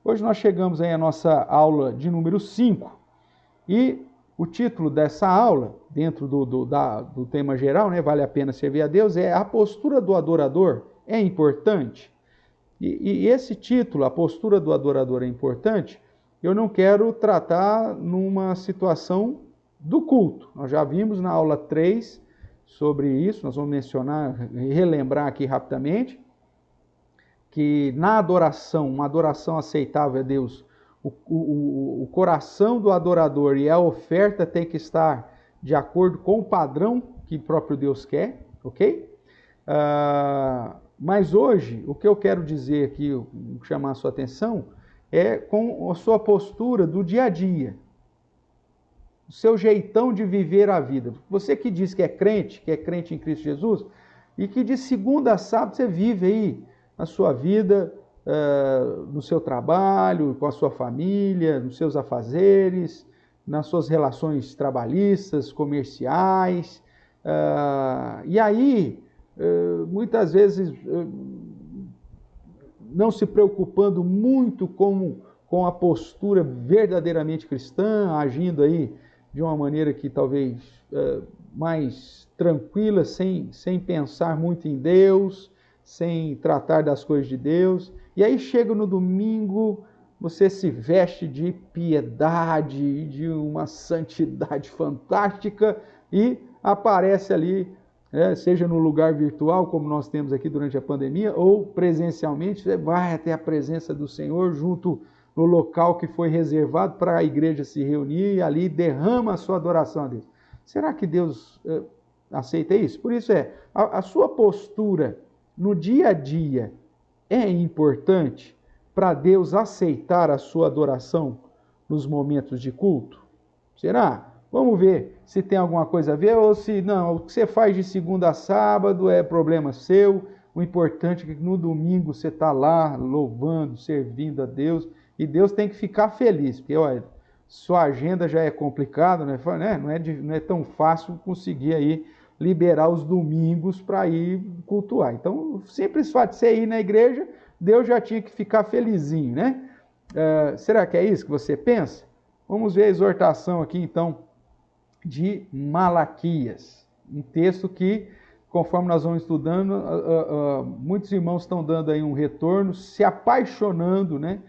Hoje nós chegamos aí à nossa aula de número 5 e o título dessa aula, dentro do tema geral, né, vale a pena servir a Deus, é a postura do adorador é importante. E esse título, a postura do adorador é importante, eu não quero tratar numa situação do culto. Nós já vimos na aula 3 sobre isso, nós vamos mencionar e relembrar aqui rapidamente, que na adoração, uma adoração aceitável a Deus, o coração do adorador e a oferta tem que estar de acordo com o padrão que o próprio Deus quer, ok? Mas hoje, o que eu quero dizer aqui, chamar a sua atenção, é com a sua postura do dia a dia, o seu jeitão de viver a vida. Você que diz que é crente em Cristo Jesus, e que de segunda a sábado você vive aí na sua vida, no seu trabalho, com a sua família, nos seus afazeres, nas suas relações trabalhistas, comerciais, e aí, muitas vezes, não se preocupando muito com a postura verdadeiramente cristã, agindo aí de uma maneira que talvez mais tranquila, sem pensar muito em Deus, sem tratar das coisas de Deus. E aí chega no domingo, você se veste de piedade, de uma santidade fantástica e aparece ali, seja no lugar virtual, como nós temos aqui durante a pandemia, ou presencialmente, você vai até a presença do Senhor junto no local que foi reservado para a igreja se reunir e ali derrama a sua adoração a Deus. Será que Deus aceita isso? Por isso a sua postura no dia a dia é importante para Deus aceitar a sua adoração nos momentos de culto? Será? Vamos ver se tem alguma coisa a ver ou se não. O que você faz de segunda a sábado é problema seu. O importante é que no domingo você está lá louvando, servindo a Deus. E Deus tem que ficar feliz, porque olha, sua agenda já é complicada, né? Não é tão fácil conseguir aí liberar os domingos para ir cultuar. Então, o simples fato de você ir na igreja, Deus já tinha que ficar felizinho, né? Será que é isso que você pensa? Vamos ver a exortação aqui, então, de Malaquias. Um texto que, conforme nós vamos estudando, muitos irmãos estão dando aí um retorno, se apaixonando, né,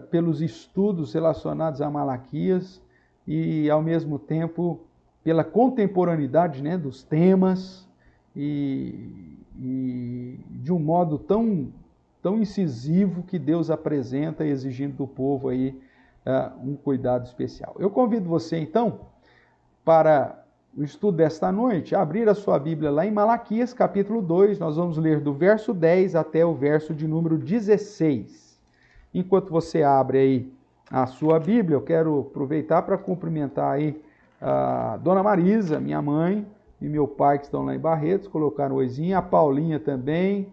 pelos estudos relacionados a Malaquias e, ao mesmo tempo, pela contemporaneidade, né, dos temas e de um modo tão incisivo que Deus apresenta, exigindo do povo aí um cuidado especial. Eu convido você, então, para o estudo desta noite, abrir a sua Bíblia lá em Malaquias, capítulo 2, nós vamos ler do verso 10 até o verso de número 16. Enquanto você abre aí a sua Bíblia, eu quero aproveitar para cumprimentar aí a Dona Marisa, minha mãe, e meu pai que estão lá em Barretos, colocaram um oizinho, a Paulinha também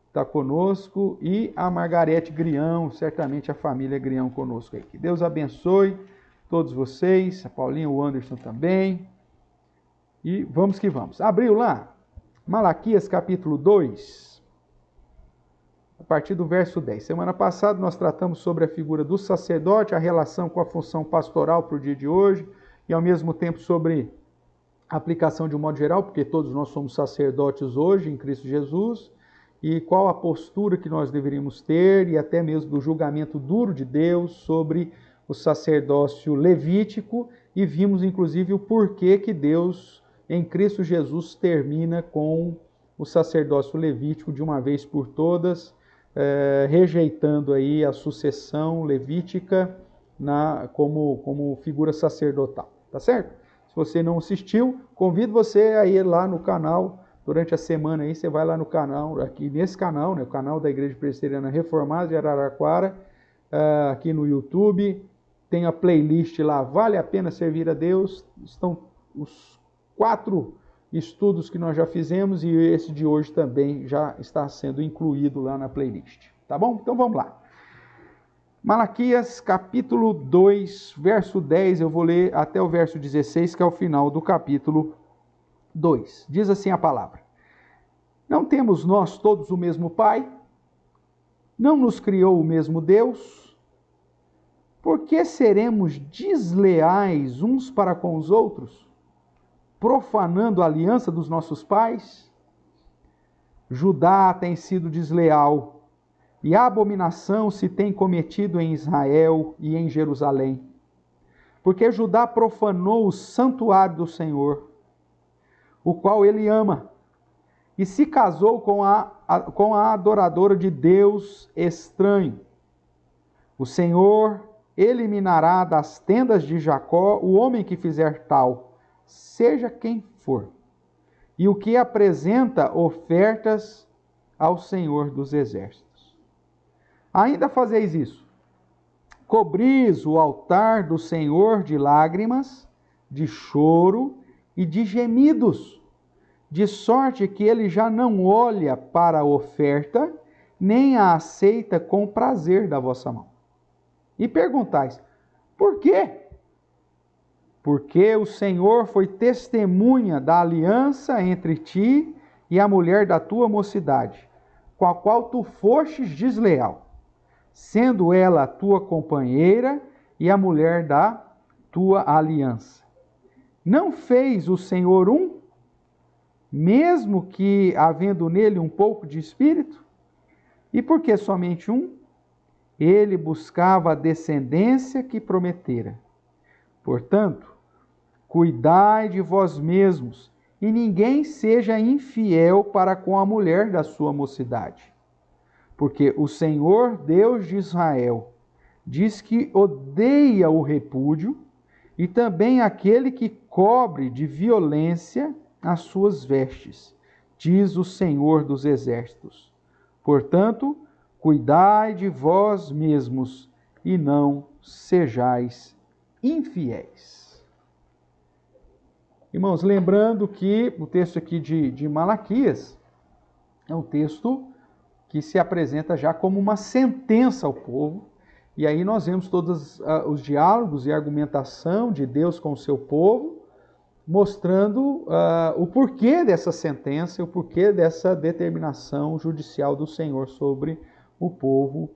está conosco, e a Margarete Grião, certamente a família Grião conosco aí. Que Deus abençoe todos vocês, a Paulinha, o Anderson também, e vamos que vamos. Abriu lá, Malaquias capítulo 2, a partir do verso 10. Semana passada nós tratamos sobre a figura do sacerdote, a relação com a função pastoral para o dia de hoje, e ao mesmo tempo sobre a aplicação de um modo geral, porque todos nós somos sacerdotes hoje em Cristo Jesus, e qual a postura que nós deveríamos ter, e até mesmo do julgamento duro de Deus sobre o sacerdócio levítico, e vimos inclusive o porquê que Deus em Cristo Jesus termina com o sacerdócio levítico de uma vez por todas, rejeitando aí a sucessão levítica como figura sacerdotal. Tá certo? Se você não assistiu, convido você a ir lá no canal, durante a semana aí, você vai lá no canal, aqui nesse canal, né, o canal da Igreja Presbiteriana Reformada de Araraquara, aqui no YouTube, tem a playlist lá, Vale a Pena Servir a Deus, estão os 4 estudos que nós já fizemos e esse de hoje também já está sendo incluído lá na playlist, tá bom? Então vamos lá. Malaquias capítulo 2, verso 10, eu vou ler até o verso 16, que é o final do capítulo 2. Diz assim a palavra: Não temos nós todos o mesmo Pai? Não nos criou o mesmo Deus? Por que seremos desleais uns para com os outros, profanando a aliança dos nossos pais? Judá tem sido desleal, e a abominação se tem cometido em Israel e em Jerusalém. Porque Judá profanou o santuário do Senhor, o qual ele ama, e se casou com a adoradora de Deus estranho. O Senhor eliminará das tendas de Jacó o homem que fizer tal, seja quem for, e o que apresenta ofertas ao Senhor dos Exércitos. Ainda fazeis isso: cobris o altar do Senhor de lágrimas, de choro e de gemidos, de sorte que ele já não olha para a oferta, nem a aceita com prazer da vossa mão. E perguntais: por quê? Porque o Senhor foi testemunha da aliança entre ti e a mulher da tua mocidade, com a qual tu fostes desleal, sendo ela a tua companheira e a mulher da tua aliança. Não fez o Senhor mesmo que havendo nele um pouco de espírito? E por que somente um? Ele buscava a descendência que prometera. Portanto, cuidai de vós mesmos, e ninguém seja infiel para com a mulher da sua mocidade. Porque o Senhor, Deus de Israel, diz que odeia o repúdio, e também aquele que cobre de violência as suas vestes, diz o Senhor dos Exércitos. Portanto, cuidai de vós mesmos, e não sejais infiéis. Irmãos, lembrando que o texto aqui de Malaquias é um texto que se apresenta já como uma sentença ao povo, e aí nós vemos todos os diálogos e argumentação de Deus com o seu povo, mostrando o porquê dessa sentença, o porquê dessa determinação judicial do Senhor sobre o povo,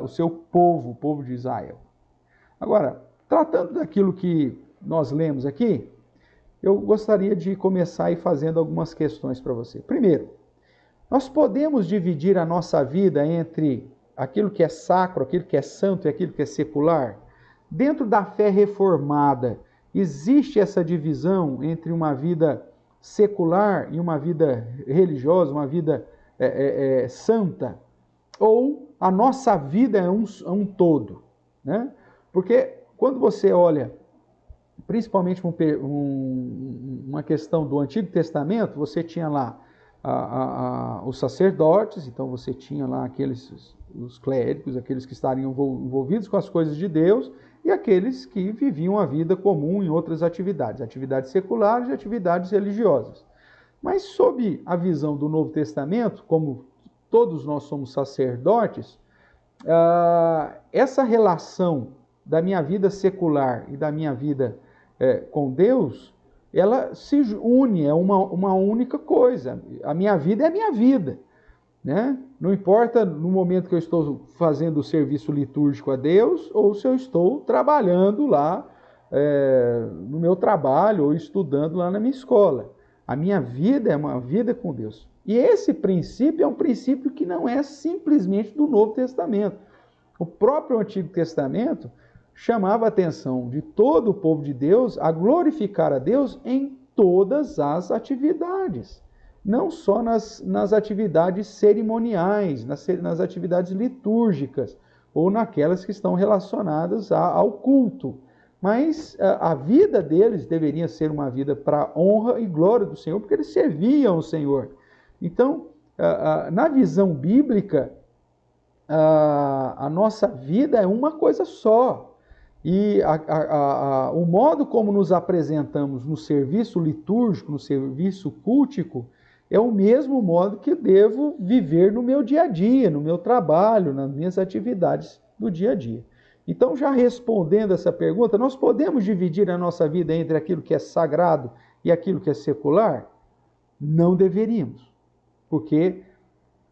o seu povo, o povo de Israel. Agora, tratando daquilo que nós lemos aqui, eu gostaria de começar aí fazendo algumas questões para você. Primeiro, nós podemos dividir a nossa vida entre aquilo que é sacro, aquilo que é santo e aquilo que é secular? Dentro da fé reformada, existe essa divisão entre uma vida secular e uma vida religiosa, uma vida santa? Ou a nossa vida é um todo, né? Porque quando você olha, principalmente uma questão do Antigo Testamento, você tinha lá os sacerdotes, então você tinha lá os clérigos, aqueles que estariam envolvidos com as coisas de Deus, e aqueles que viviam a vida comum em outras atividades seculares e atividades religiosas. Mas sob a visão do Novo Testamento, como todos nós somos sacerdotes, essa relação da minha vida secular e da minha vida com Deus, ela se une, é uma única coisa. A minha vida é a minha vida, né? Não importa no momento que eu estou fazendo o serviço litúrgico a Deus ou se eu estou trabalhando lá no meu trabalho ou estudando lá na minha escola. A minha vida é uma vida com Deus. E esse princípio é um princípio que não é simplesmente do Novo Testamento. O próprio Antigo Testamento chamava a atenção de todo o povo de Deus a glorificar a Deus em todas as atividades. Não só nas atividades cerimoniais, nas atividades litúrgicas, ou naquelas que estão relacionadas ao culto. Mas a vida deles deveria ser uma vida para honra e glória do Senhor, porque eles serviam o Senhor. Então, na visão bíblica, a nossa vida é uma coisa só. E o modo como nos apresentamos no serviço litúrgico, no serviço cultico, é o mesmo modo que eu devo viver no meu dia a dia, no meu trabalho, nas minhas atividades do dia a dia. Então, já respondendo essa pergunta, nós podemos dividir a nossa vida entre aquilo que é sagrado e aquilo que é secular? Não deveríamos, porque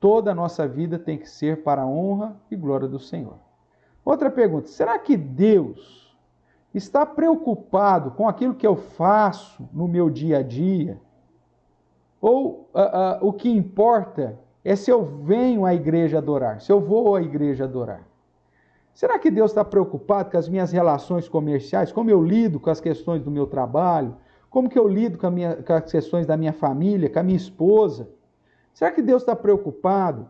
toda a nossa vida tem que ser para a honra e glória do Senhor. Outra pergunta, será que Deus está preocupado com aquilo que eu faço no meu dia a dia? Ou o que importa é se eu venho à igreja adorar, se eu vou à igreja adorar? Será que Deus está preocupado com as minhas relações comerciais, como eu lido com as questões do meu trabalho, como que eu lido com as questões da minha família, com a minha esposa? Será que Deus está preocupado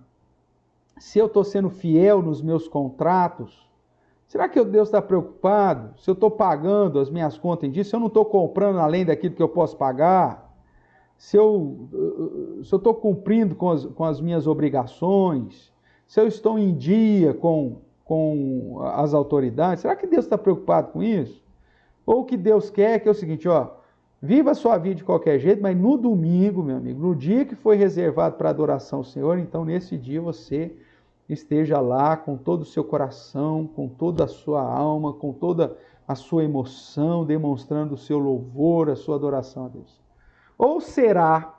se eu estou sendo fiel nos meus contratos? Será que Deus está preocupado se eu estou pagando as minhas contas em dia, se eu não estou comprando além daquilo que eu posso pagar? Se eu estou cumprindo com as minhas obrigações? Se eu estou em dia com as autoridades? Será que Deus está preocupado com isso? Ou o que Deus quer que é o seguinte, viva a sua vida de qualquer jeito, mas no domingo, meu amigo, no dia que foi reservado para adoração ao Senhor, então nesse dia você esteja lá com todo o seu coração, com toda a sua alma, com toda a sua emoção, demonstrando o seu louvor, a sua adoração a Deus. Ou será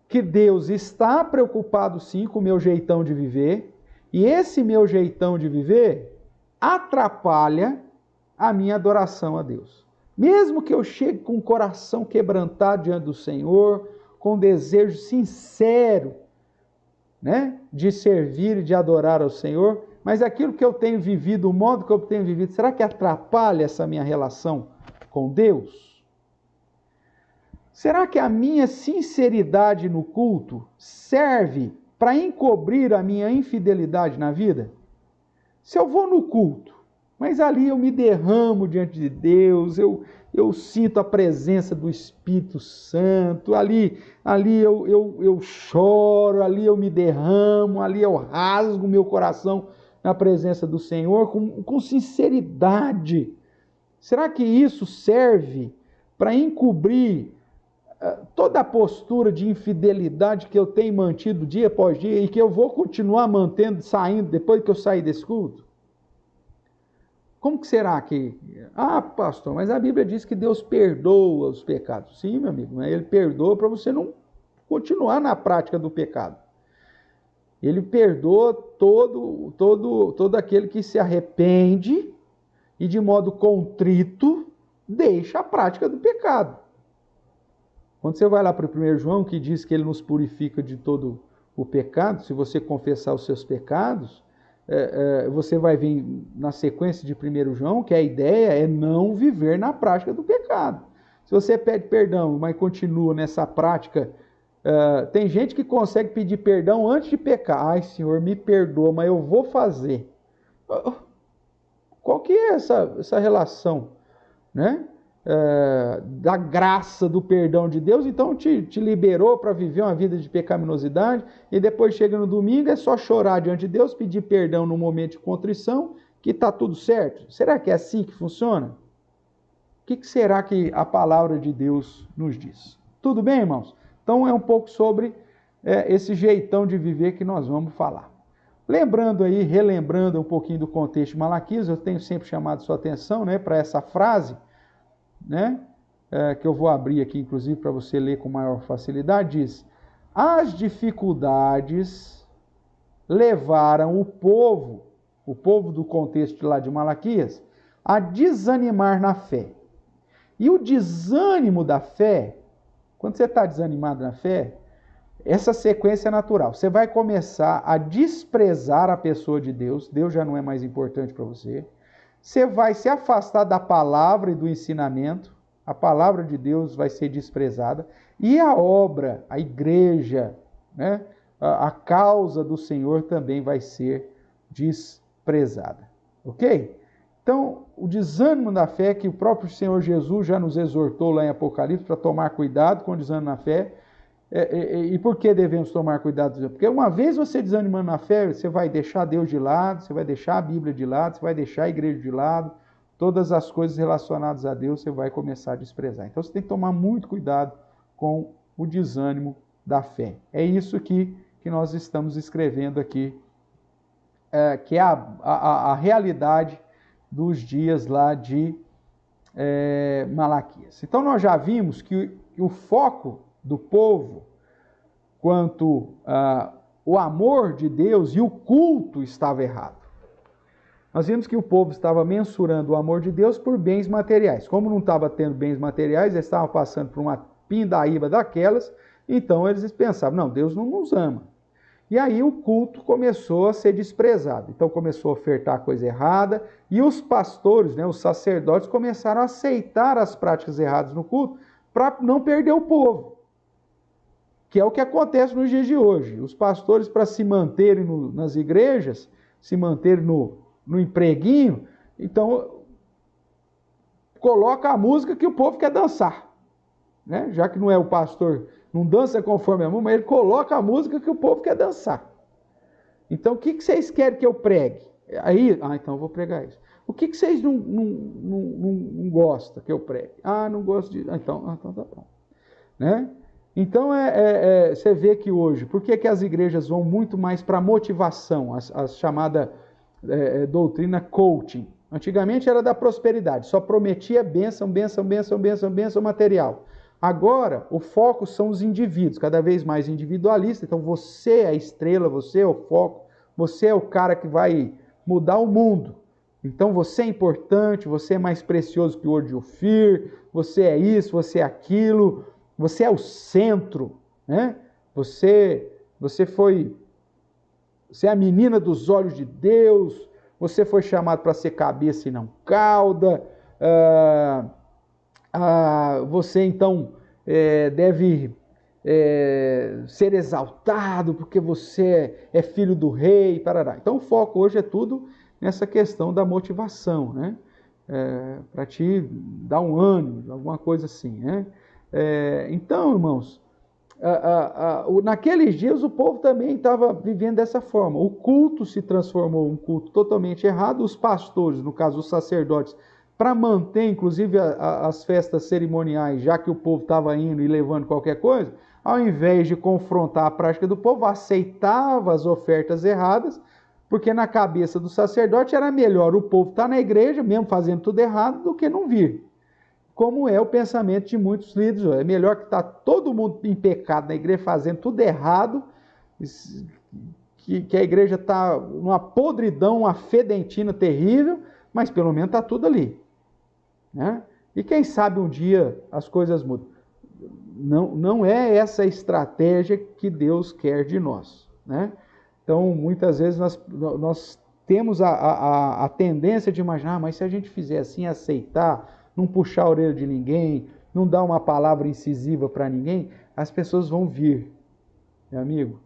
que Deus está preocupado sim com o meu jeitão de viver, e esse meu jeitão de viver atrapalha a minha adoração a Deus? Mesmo que eu chegue com o coração quebrantado diante do Senhor, com desejo sincero, né, de servir e de adorar ao Senhor, mas aquilo que eu tenho vivido, o modo que eu tenho vivido, será que atrapalha essa minha relação com Deus? Será que a minha sinceridade no culto serve para encobrir a minha infidelidade na vida? Se eu vou no culto, mas ali eu me derramo diante de Deus, eu sinto a presença do Espírito Santo, ali eu choro, ali eu me derramo, ali eu rasgo meu coração na presença do Senhor com sinceridade. Será que isso serve para encobrir toda a postura de infidelidade que eu tenho mantido dia após dia e que eu vou continuar mantendo, saindo, depois que eu sair desse culto? Como que será que... pastor, mas a Bíblia diz que Deus perdoa os pecados. Sim, meu amigo, Ele perdoa para você não continuar na prática do pecado. Ele perdoa todo aquele que se arrepende e de modo contrito deixa a prática do pecado. Quando você vai lá para o 1 João, que diz que ele nos purifica de todo o pecado, se você confessar os seus pecados, você vai vir na sequência de 1 João, que a ideia é não viver na prática do pecado. Se você pede perdão, mas continua nessa prática, tem gente que consegue pedir perdão antes de pecar. Ai, Senhor, me perdoa, mas eu vou fazer. Qual que é essa relação, né? Da graça do perdão de Deus, então te liberou para viver uma vida de pecaminosidade, e depois chega no domingo, é só chorar diante de Deus, pedir perdão no momento de contrição, que está tudo certo? Será que é assim que funciona? O que será que a palavra de Deus nos diz? Tudo bem, irmãos? Então é um pouco sobre esse jeitão de viver que nós vamos falar. Lembrando aí, relembrando um pouquinho do contexto de Malaquias, eu tenho sempre chamado sua atenção, né, para essa frase, né, que eu vou abrir aqui, inclusive, para você ler com maior facilidade. Diz: as dificuldades levaram o povo do contexto lá de Malaquias, a desanimar na fé. E o desânimo da fé, quando você está desanimado na fé, essa sequência é natural. Você vai começar a desprezar a pessoa de Deus, Deus já não é mais importante para você. Você vai se afastar da palavra e do ensinamento, a palavra de Deus vai ser desprezada, e a obra, a igreja, né, a causa do Senhor também vai ser desprezada. Ok? Então, o desânimo da fé, que o próprio Senhor Jesus já nos exortou lá em Apocalipse para tomar cuidado com o desânimo na fé. E por que devemos tomar cuidado? Porque uma vez você desanimando na fé, você vai deixar Deus de lado, você vai deixar a Bíblia de lado, você vai deixar a igreja de lado, todas as coisas relacionadas a Deus você vai começar a desprezar. Então você tem que tomar muito cuidado com o desânimo da fé. É isso que nós estamos escrevendo aqui, que é a realidade dos dias lá de Malaquias. Então nós já vimos que o foco do povo quanto o amor de Deus e o culto estava errado. nós vimos que o povo estava mensurando o amor de Deus por bens materiais. Como não estava tendo bens materiais, eles estavam passando por uma pindaíba daquelas, então eles pensavam, não, Deus não nos ama. E aí o culto começou a ser desprezado. Então começou a ofertar coisa errada, e os pastores, né, os sacerdotes, começaram a aceitar as práticas erradas no culto para não perder o povo. Que é o que acontece nos dias de hoje. Os pastores, para se manterem nas igrejas, se manterem no empreguinho, então coloca a música que o povo quer dançar, né? Já que não é o pastor, não dança conforme a música, mas ele coloca a música que o povo quer dançar. Então o que vocês querem que eu pregue? Aí, então eu vou pregar isso. O que vocês não gostam que eu pregue? Não gosto de... Então tá bom. Né? Então você vê que hoje, por que as igrejas vão muito mais para motivação, a chamada doutrina coaching? Antigamente era da prosperidade, só prometia bênção, bênção, bênção, bênção, bênção material. Agora o foco são os indivíduos, cada vez mais individualista. Então você é a estrela, você é o foco, você é o cara que vai mudar o mundo. Então você é importante, você é mais precioso que o ouro de Ofir, você é isso, você é aquilo. Você é o centro, né? Você é a menina dos olhos de Deus, você foi chamado para ser cabeça e não cauda, você então deve ser exaltado porque você é filho do rei, parará. Então o foco hoje é tudo nessa questão da motivação, né? Para te dar um ânimo, alguma coisa assim, né? Então, irmãos, naqueles dias o povo também estava vivendo dessa forma. O culto se transformou em um culto totalmente errado. Os pastores, no caso os sacerdotes, para manter inclusive as festas cerimoniais, já que o povo estava indo e levando qualquer coisa, ao invés de confrontar a prática do povo, aceitava as ofertas erradas, porque na cabeça do sacerdote era melhor o povo estar na igreja, mesmo fazendo tudo errado, do que não vir. Como é o pensamento de muitos líderes. É melhor que está todo mundo em pecado na igreja, fazendo tudo errado, que a igreja está numa podridão, uma fedentina terrível, mas pelo menos está tudo ali. Né? E quem sabe um dia as coisas mudam. Não é essa a estratégia que Deus quer de nós. Né? Então, muitas vezes nós temos a tendência de imaginar, mas se a gente fizer assim, aceitar, não puxar a orelha de ninguém, não dar uma palavra incisiva para ninguém, as pessoas vão vir. Meu amigo,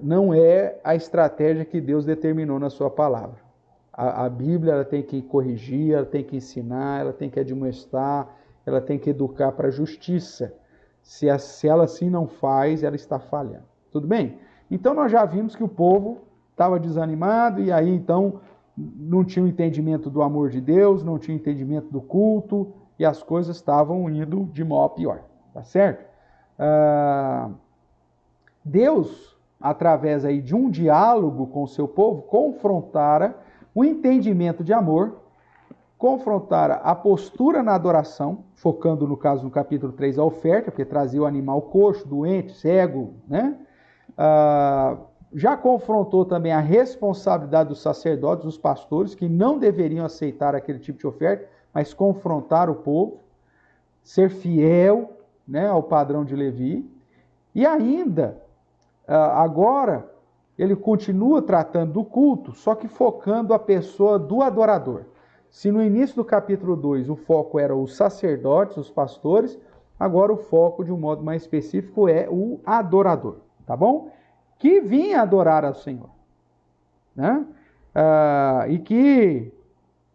não é a estratégia que Deus determinou na sua palavra. A Bíblia ela tem que corrigir, ela tem que ensinar, ela tem que admoestar, ela tem que educar para a justiça. Se ela assim não faz, ela está falhando. Tudo bem? Então nós já vimos que o povo estava desanimado e aí então não tinha o entendimento do amor de Deus, não tinha entendimento do culto, e as coisas estavam indo de mal a pior, tá certo? Deus, através aí de um diálogo com o seu povo, confrontara o entendimento de amor, confrontara a postura na adoração, focando no caso no capítulo 3 a oferta, porque trazia o animal coxo, doente, cego, né? Já confrontou também a responsabilidade dos sacerdotes, dos pastores, que não deveriam aceitar aquele tipo de oferta, mas confrontar o povo, ser fiel, né, ao padrão de Levi. E ainda, agora, ele continua tratando do culto, só que focando a pessoa do adorador. Se no início do capítulo 2 o foco era os sacerdotes, os pastores, agora o foco, de um modo mais específico, é o adorador, tá bom? Que vinha adorar ao Senhor, né?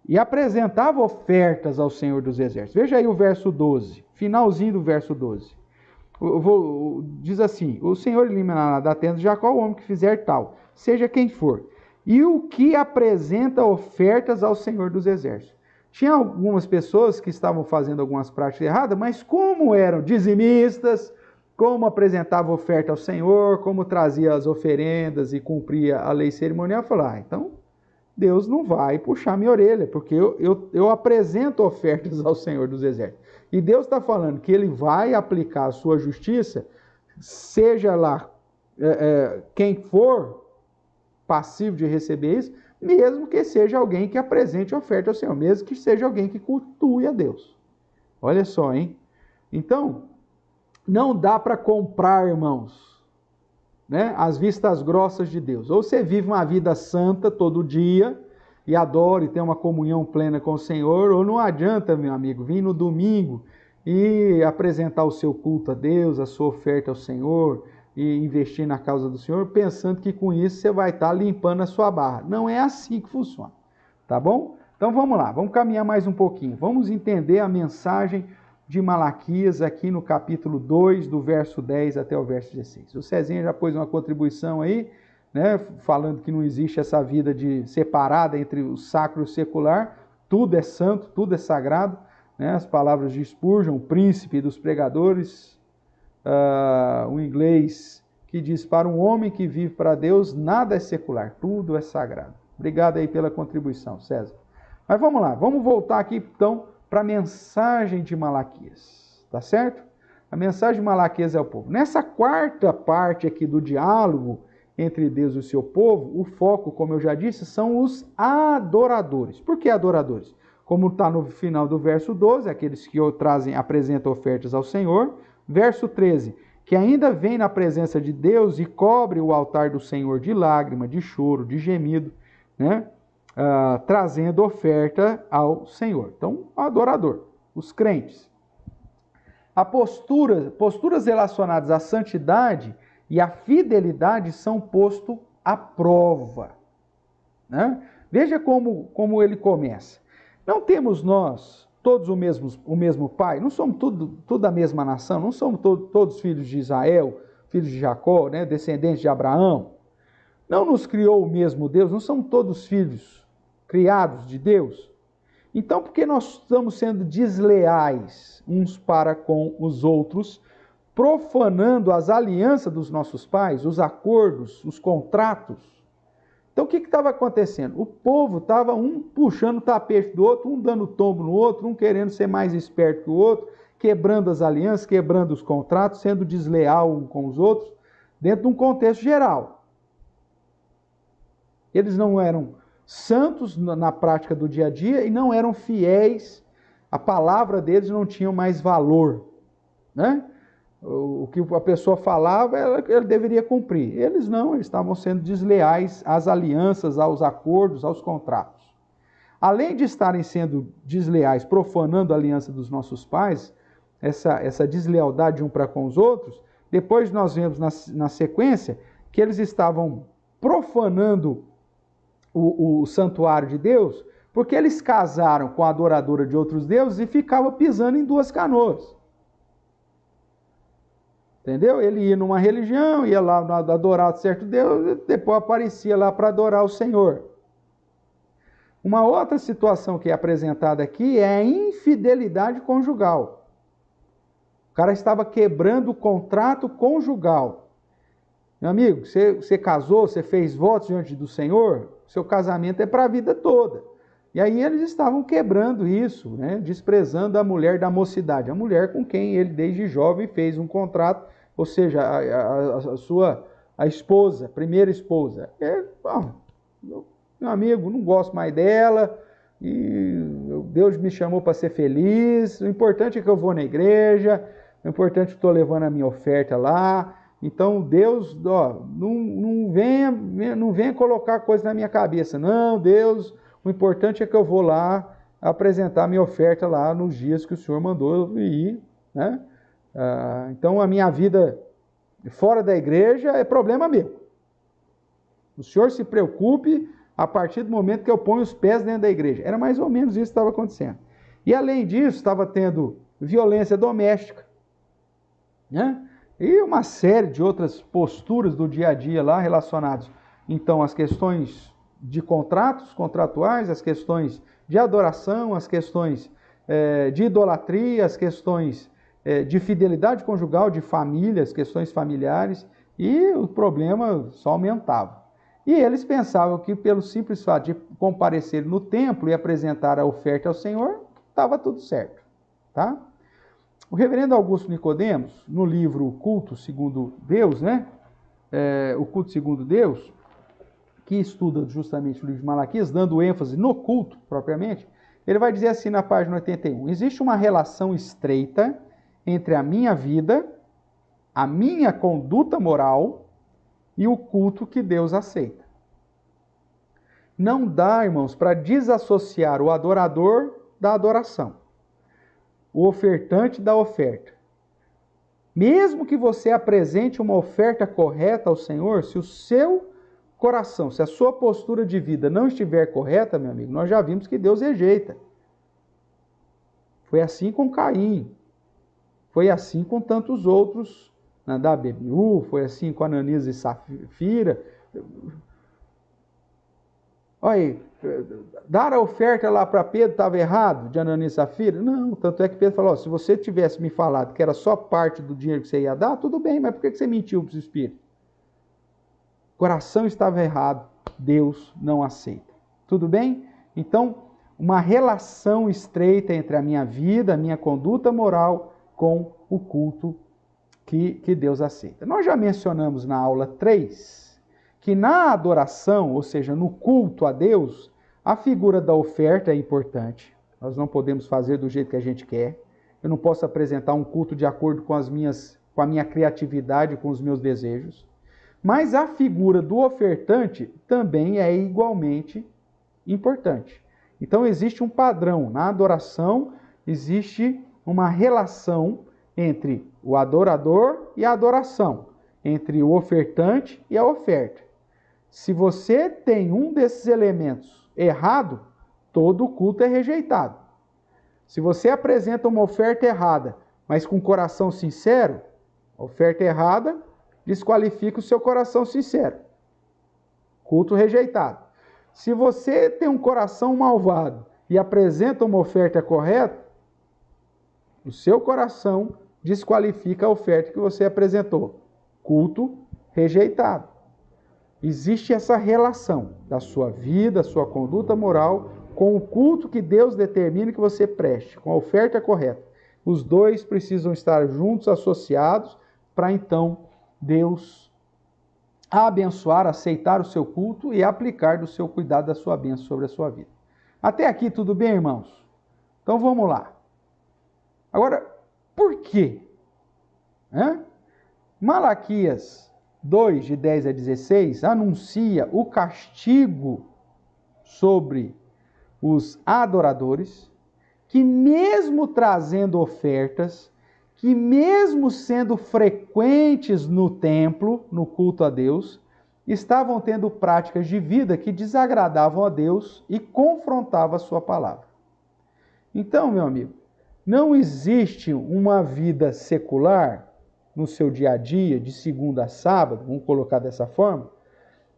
E apresentava ofertas ao Senhor dos Exércitos. Veja aí o verso 12, finalzinho do verso 12. Diz assim: o Senhor eliminará da tenda de Jacó o homem que fizer tal, seja quem for, e o que apresenta ofertas ao Senhor dos Exércitos. Tinha algumas pessoas que estavam fazendo algumas práticas erradas, mas como eram dizimistas, como apresentava oferta ao Senhor, como trazia as oferendas e cumpria a lei cerimonial, falou, então Deus não vai puxar minha orelha, porque eu apresento ofertas ao Senhor dos Exércitos. E Deus está falando que Ele vai aplicar a sua justiça, seja lá quem for passivo de receber isso, mesmo que seja alguém que apresente oferta ao Senhor, mesmo que seja alguém que cultue a Deus. Olha só, hein? Então, não dá para comprar, irmãos, né, as vistas grossas de Deus. Ou você vive uma vida santa todo dia e adora e tem uma comunhão plena com o Senhor, ou não adianta, meu amigo, vir no domingo e apresentar o seu culto a Deus, a sua oferta ao Senhor e investir na causa do Senhor, pensando que com isso você vai estar limpando a sua barra. Não é assim que funciona, tá bom? Então vamos lá, vamos caminhar mais um pouquinho. Vamos entender a mensagem de Malaquias aqui no capítulo 2, do verso 10 até o verso 16. O Cezinha já pôs uma contribuição aí, né, falando que não existe essa vida separada entre o sacro e o secular, tudo é santo, tudo é sagrado, né? As palavras de Spurgeon, o príncipe dos pregadores, um inglês que diz: para um homem que vive para Deus, nada é secular, tudo é sagrado. Obrigado aí pela contribuição, César. Mas vamos lá, vamos voltar aqui então para a mensagem de Malaquias, tá certo? A mensagem de Malaquias é o povo. Nessa quarta parte aqui do diálogo entre Deus e o seu povo, o foco, como eu já disse, são os adoradores. Por que adoradores? Como está no final do verso 12, aqueles que apresentam ofertas ao Senhor. Verso 13, que ainda vem na presença de Deus e cobre o altar do Senhor de lágrima, de choro, de gemido, né? Trazendo oferta ao Senhor. Então, o adorador, os crentes. Posturas relacionadas à santidade e à fidelidade são posto à prova, né? Veja como ele começa. Não temos nós todos o mesmo pai? Não somos tudo a mesma nação? Não somos todos filhos de Israel, filhos de Jacó, né? Descendentes de Abraão? Não nos criou o mesmo Deus? Não somos todos filhos criados de Deus? Então, por que nós estamos sendo desleais uns para com os outros, profanando as alianças dos nossos pais, os acordos, os contratos? Então, o que estava acontecendo? O povo estava um puxando o tapete do outro, um dando tombo no outro, um querendo ser mais esperto que o outro, quebrando as alianças, quebrando os contratos, sendo desleal um com os outros, dentro de um contexto geral. Eles não eram santos na prática do dia a dia e não eram fiéis, a palavra deles não tinha mais valor, né? O que a pessoa falava, ele deveria cumprir. Eles não, eles estavam sendo desleais às alianças, aos acordos, aos contratos. Além de estarem sendo desleais, profanando a aliança dos nossos pais, essa deslealdade um para com os outros, depois nós vemos na sequência que eles estavam profanando o santuário de Deus, porque eles casaram com a adoradora de outros deuses e ficavam pisando em duas canoas. Entendeu? Ele ia numa religião, ia lá adorar certo Deus, e depois aparecia lá para adorar o Senhor. Uma outra situação que é apresentada aqui é a infidelidade conjugal. O cara estava quebrando o contrato conjugal. Meu amigo, você casou, você fez votos diante do Senhor, seu casamento é para a vida toda. E aí eles estavam quebrando isso, né? Desprezando a mulher da mocidade, a mulher com quem ele desde jovem fez um contrato, ou seja, a esposa, primeira esposa. Meu amigo, não gosto mais dela, e Deus me chamou para ser feliz, o importante é que eu vou na igreja, o importante é que eu estou levando a minha oferta lá. Então Deus, não venha colocar coisa na minha cabeça. Não, Deus, o importante é que eu vou lá apresentar a minha oferta lá nos dias que o Senhor mandou eu ir, né? Então a minha vida fora da igreja é problema meu. O Senhor se preocupe a partir do momento que eu ponho os pés dentro da igreja. Era mais ou menos isso que estava acontecendo. E além disso, estava tendo violência doméstica, né? E uma série de outras posturas do dia a dia lá relacionadas, então, às questões de contratuais, as questões de adoração, as questões de idolatria, as questões de fidelidade conjugal, de família, as questões familiares, e o problema só aumentava. E eles pensavam que pelo simples fato de comparecer no templo e apresentar a oferta ao Senhor, estava tudo certo, tá? O reverendo Augusto Nicodemos, no livro O Culto Segundo Deus, né? O Culto Segundo Deus, que estuda justamente o livro de Malaquias, dando ênfase no culto propriamente, ele vai dizer assim na página 81, existe uma relação estreita entre a minha vida, a minha conduta moral e o culto que Deus aceita. Não dá, irmãos, para desassociar o adorador da adoração, o ofertante da oferta. Mesmo que você apresente uma oferta correta ao Senhor, se o seu coração, se a sua postura de vida não estiver correta, meu amigo, nós já vimos que Deus rejeita. Foi assim com Caim, foi assim com tantos outros, Nadab e Abiú, foi assim com Ananias e Safira. Olha aí, dar a oferta lá para Pedro estava errado, de Ananias e Safira? Não, tanto é que Pedro falou, se você tivesse me falado que era só parte do dinheiro que você ia dar, tudo bem, mas por que você mentiu para os espíritos? O coração estava errado, Deus não aceita. Tudo bem? Então, uma relação estreita entre a minha vida, a minha conduta moral com o culto que Deus aceita. Nós já mencionamos na aula 3 que na adoração, ou seja, no culto a Deus, a figura da oferta é importante. Nós não podemos fazer do jeito que a gente quer. Eu não posso apresentar um culto de acordo com a minha criatividade, com os meus desejos. Mas a figura do ofertante também é igualmente importante. Então existe um padrão. Na adoração existe uma relação entre o adorador e a adoração, entre o ofertante e a oferta. Se você tem um desses elementos errado, todo o culto é rejeitado. Se você apresenta uma oferta errada, mas com coração sincero, a oferta errada desqualifica o seu coração sincero. Culto rejeitado. Se você tem um coração malvado e apresenta uma oferta correta, o seu coração desqualifica a oferta que você apresentou. Culto rejeitado. Existe essa relação da sua vida, sua conduta moral, com o culto que Deus determina que você preste, com a oferta correta. Os dois precisam estar juntos, associados, para então Deus abençoar, aceitar o seu culto e aplicar do seu cuidado da sua bênção sobre a sua vida. Até aqui tudo bem, irmãos? Então vamos lá. Agora, por quê? Malaquias 2, de 10 a 16, anuncia o castigo sobre os adoradores, que mesmo trazendo ofertas, que mesmo sendo frequentes no templo, no culto a Deus, estavam tendo práticas de vida que desagradavam a Deus e confrontavam a sua palavra. Então, meu amigo, não existe uma vida secular no seu dia a dia, de segunda a sábado, vamos colocar dessa forma,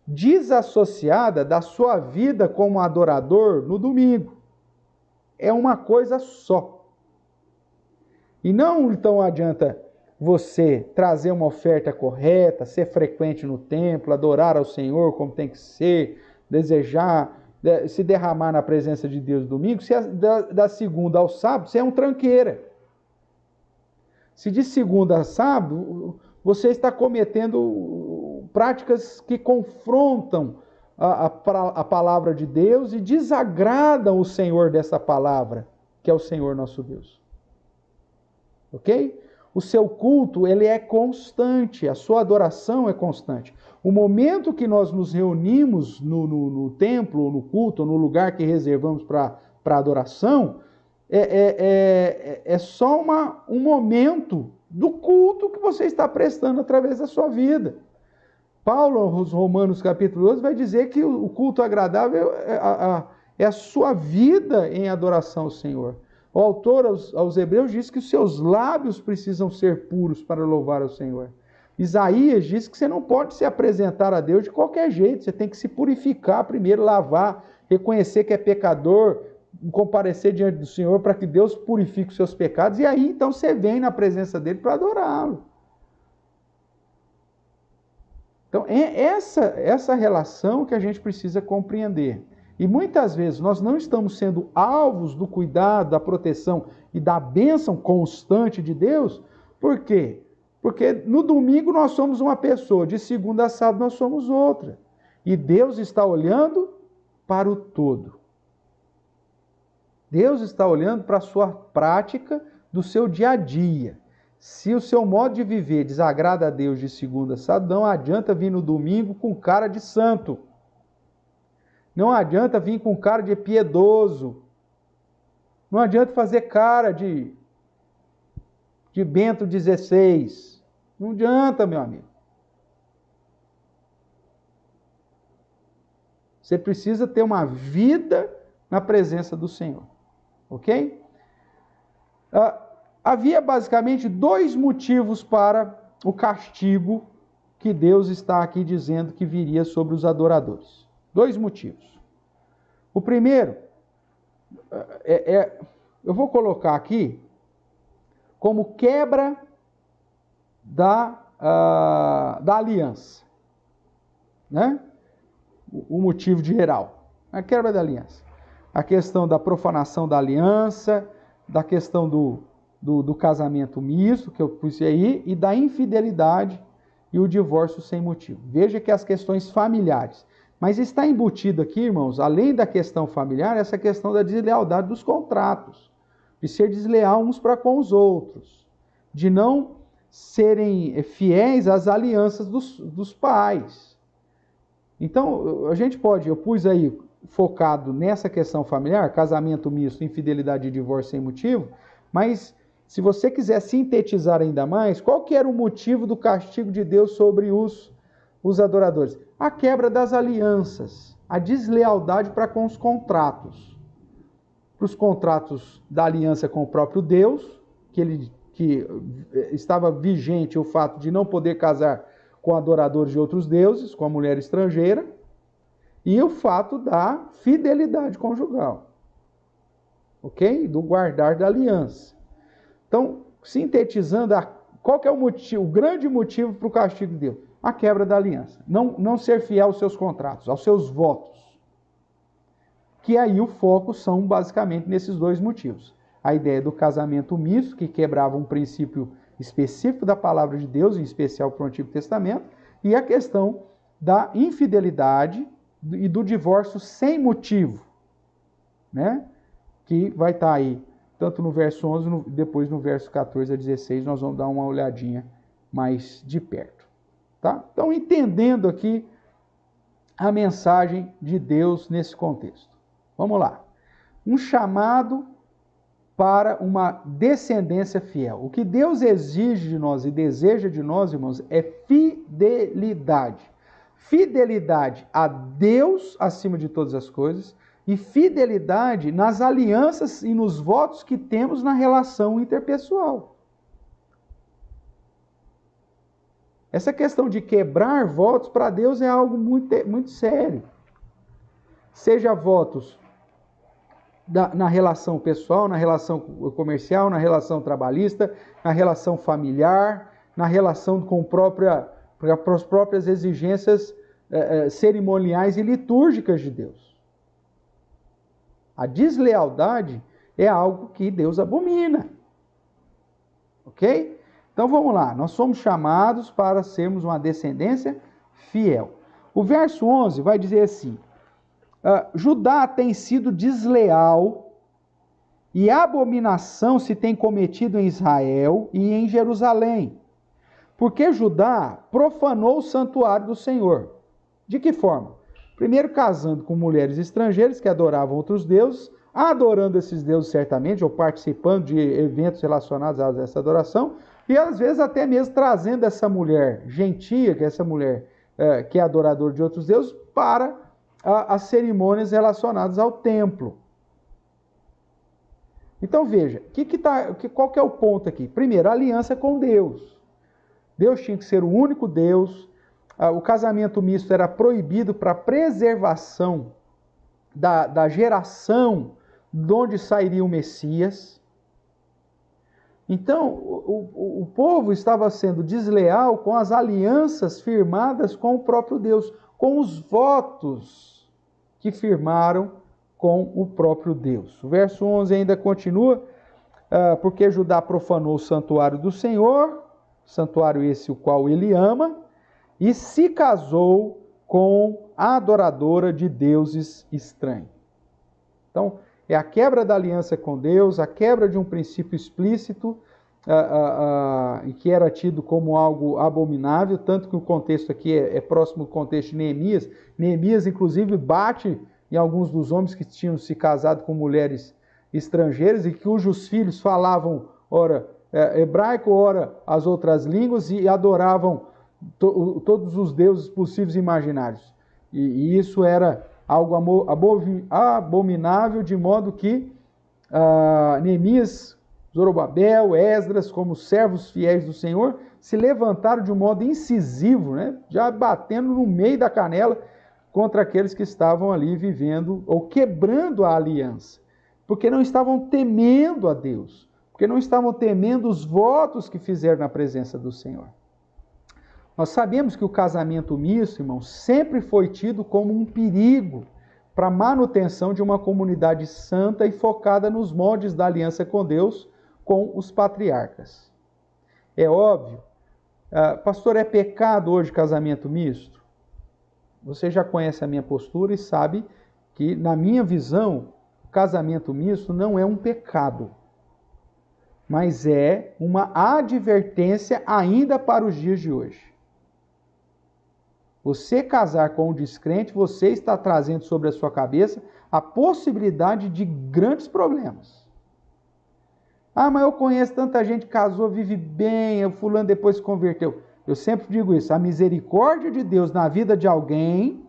desassociada da sua vida como adorador no domingo. É uma coisa só. E não então adianta você trazer uma oferta correta, ser frequente no templo, adorar ao Senhor como tem que ser, desejar, se derramar na presença de Deus no domingo, se da segunda ao sábado você é um tranqueira. Se de segunda a sábado você está cometendo práticas que confrontam a palavra de Deus e desagradam o Senhor dessa palavra, que é o Senhor nosso Deus. Ok? O seu culto, ele é constante, a sua adoração é constante. O momento que nós nos reunimos no templo, ou no culto, ou no lugar que reservamos para adoração, é só um momento do culto que você está prestando através da sua vida. Paulo, aos Romanos capítulo 12, vai dizer que o culto agradável é a sua vida em adoração ao Senhor. O autor aos Hebreus diz que os seus lábios precisam ser puros para louvar ao Senhor. Isaías diz que você não pode se apresentar a Deus de qualquer jeito, você tem que se purificar primeiro, lavar, reconhecer que é pecador, comparecer diante do Senhor para que Deus purifique os seus pecados, e aí então você vem na presença dele para adorá-lo. Então é essa relação que a gente precisa compreender. E muitas vezes nós não estamos sendo alvos do cuidado, da proteção e da bênção constante de Deus. Por quê? Porque no domingo nós somos uma pessoa, de segunda a sábado nós somos outra. E Deus está olhando para o todo. Deus está olhando para a sua prática do seu dia a dia. Se o seu modo de viver desagrada a Deus de segunda a sábado, não adianta vir no domingo com cara de santo. Não adianta vir com cara de piedoso. Não adianta fazer cara de Bento XVI. Não adianta, meu amigo. Você precisa ter uma vida na presença do Senhor. Ok? Havia basicamente dois motivos para o castigo que Deus está aqui dizendo que viria sobre os adoradores. Dois motivos. O primeiro, eu vou colocar aqui como quebra da aliança. Né? O motivo geral. A quebra da aliança. A questão da profanação da aliança, da questão do casamento misto, que eu pus aí, e da infidelidade e o divórcio sem motivo. Veja que as questões familiares. Mas está embutido aqui, irmãos, além da questão familiar, essa questão da deslealdade dos contratos, de ser desleal uns para com os outros, de não serem fiéis às alianças dos pais. Então, eu pus aí, focado nessa questão familiar, casamento misto, infidelidade e divórcio sem motivo, mas se você quiser sintetizar ainda mais, qual que era o motivo do castigo de Deus sobre os adoradores? A quebra das alianças, a deslealdade para com os contratos. Para os contratos da aliança com o próprio Deus, que estava vigente o fato de não poder casar com adoradores de outros deuses, com a mulher estrangeira, e o fato da fidelidade conjugal, ok? Do guardar da aliança. Então, sintetizando, qual que é o grande motivo para o castigo de Deus? A quebra da aliança. Não ser fiel aos seus contratos, aos seus votos. Que aí o foco são basicamente nesses dois motivos. A ideia do casamento misto, que quebrava um princípio específico da palavra de Deus, em especial para o Antigo Testamento, e a questão da infidelidade e do divórcio sem motivo, né? Que vai estar aí, tanto no verso 11, depois no verso 14 a 16, nós vamos dar uma olhadinha mais de perto. Tá? Então, entendendo aqui a mensagem de Deus nesse contexto. Vamos lá. Um chamado para uma descendência fiel. O que Deus exige de nós e deseja de nós, irmãos, é fidelidade. Fidelidade a Deus acima de todas as coisas e fidelidade nas alianças e nos votos que temos na relação interpessoal. Essa questão de quebrar votos para Deus é algo muito sério. Seja votos na relação pessoal, na relação comercial, na relação trabalhista, na relação familiar, na relação com as próprias exigências cerimoniais e litúrgicas de Deus. A deslealdade é algo que Deus abomina. Ok? Então vamos lá, nós somos chamados para sermos uma descendência fiel. O verso 11 vai dizer assim: Judá tem sido desleal e abominação se tem cometido em Israel e em Jerusalém, porque Judá profanou o santuário do Senhor. De que forma? Primeiro, casando com mulheres estrangeiras que adoravam outros deuses, adorando esses deuses certamente, ou participando de eventos relacionados a essa adoração, e às vezes até mesmo trazendo essa mulher gentia, que é essa mulher que é adoradora de outros deuses, para as cerimônias relacionadas ao templo. Então veja, qual que é o ponto aqui? Primeiro, a aliança com Deus. Deus tinha que ser o único Deus. O casamento misto era proibido para preservação da geração de onde sairia o Messias. Então, o povo estava sendo desleal com as alianças firmadas com o próprio Deus, com os votos que firmaram com o próprio Deus. O verso 11 ainda continua, porque Judá profanou o santuário do Senhor, santuário esse o qual ele ama, e se casou com a adoradora de deuses estranhos. Então, é a quebra da aliança com Deus, a quebra de um princípio explícito, e que era tido como algo abominável, tanto que o contexto aqui é próximo ao contexto de Neemias. Neemias, inclusive, bate em alguns dos homens que tinham se casado com mulheres estrangeiras e cujos filhos falavam, ora, hebraico, ora, as outras línguas, e adoravam todos os deuses possíveis e imaginários. E isso era algo abominável, de modo que Neemias, Zorobabel, Esdras, como servos fiéis do Senhor, se levantaram de um modo incisivo, né, já batendo no meio da canela contra aqueles que estavam ali vivendo ou quebrando a aliança, porque não estavam temendo a Deus, porque não estavam temendo os votos que fizeram na presença do Senhor. Nós sabemos que o casamento misto, irmãos, sempre foi tido como um perigo para a manutenção de uma comunidade santa e focada nos moldes da aliança com Deus, com os patriarcas. É óbvio, pastor, é pecado hoje casamento misto? Você já conhece a minha postura e sabe que, na minha visão, casamento misto não é um pecado, mas é uma advertência ainda para os dias de hoje. Você casar com um descrente, você está trazendo sobre a sua cabeça a possibilidade de grandes problemas. Mas eu conheço tanta gente que casou, vive bem, o fulano depois se converteu. Eu sempre digo isso, a misericórdia de Deus na vida de alguém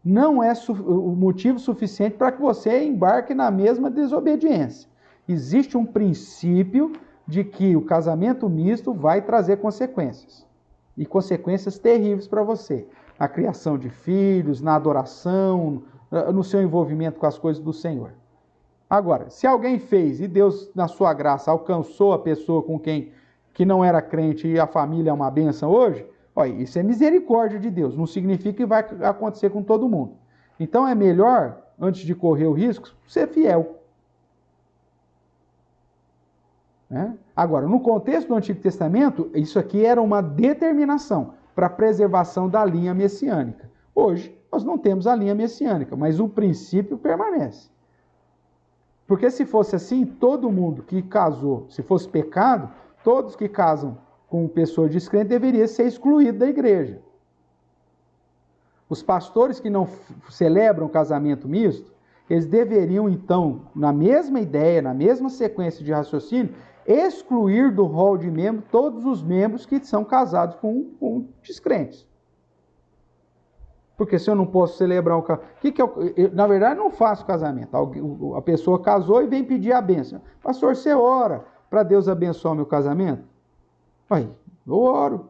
não é o motivo suficiente para que você embarque na mesma desobediência. Existe um princípio de que o casamento misto vai trazer consequências. E consequências terríveis para você. Na criação de filhos, na adoração, no seu envolvimento com as coisas do Senhor. Agora, se alguém fez e Deus, na sua graça, alcançou a pessoa com quem que não era crente e a família é uma bênção hoje, isso é misericórdia de Deus. Não significa que vai acontecer com todo mundo. Então é melhor, antes de correr o risco, ser fiel. Agora, no contexto do Antigo Testamento, isso aqui era uma determinação para a preservação da linha messiânica. Hoje, nós não temos a linha messiânica, mas o princípio permanece. Porque se fosse assim, todo mundo que casou, se fosse pecado, todos que casam com pessoa descrente deveriam ser excluídos da igreja. Os pastores que não celebram casamento misto, eles deveriam, então, na mesma ideia, na mesma sequência de raciocínio, excluir do rol de membros todos os membros que são casados com descrentes. Porque se eu não posso celebrar o casamento... na verdade, eu não faço casamento. A pessoa casou e vem pedir a bênção. Pastor, você ora para Deus abençoar o meu casamento? Eu oro.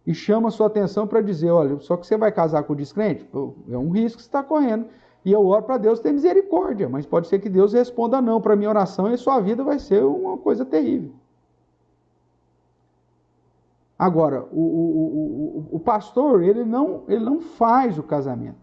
E chama a sua atenção para dizer, olha, só que você vai casar com o descrente? É um risco que você está correndo. E eu oro para Deus ter misericórdia, mas pode ser que Deus responda não para a minha oração e sua vida vai ser uma coisa terrível. Agora, o pastor, ele não faz o casamento.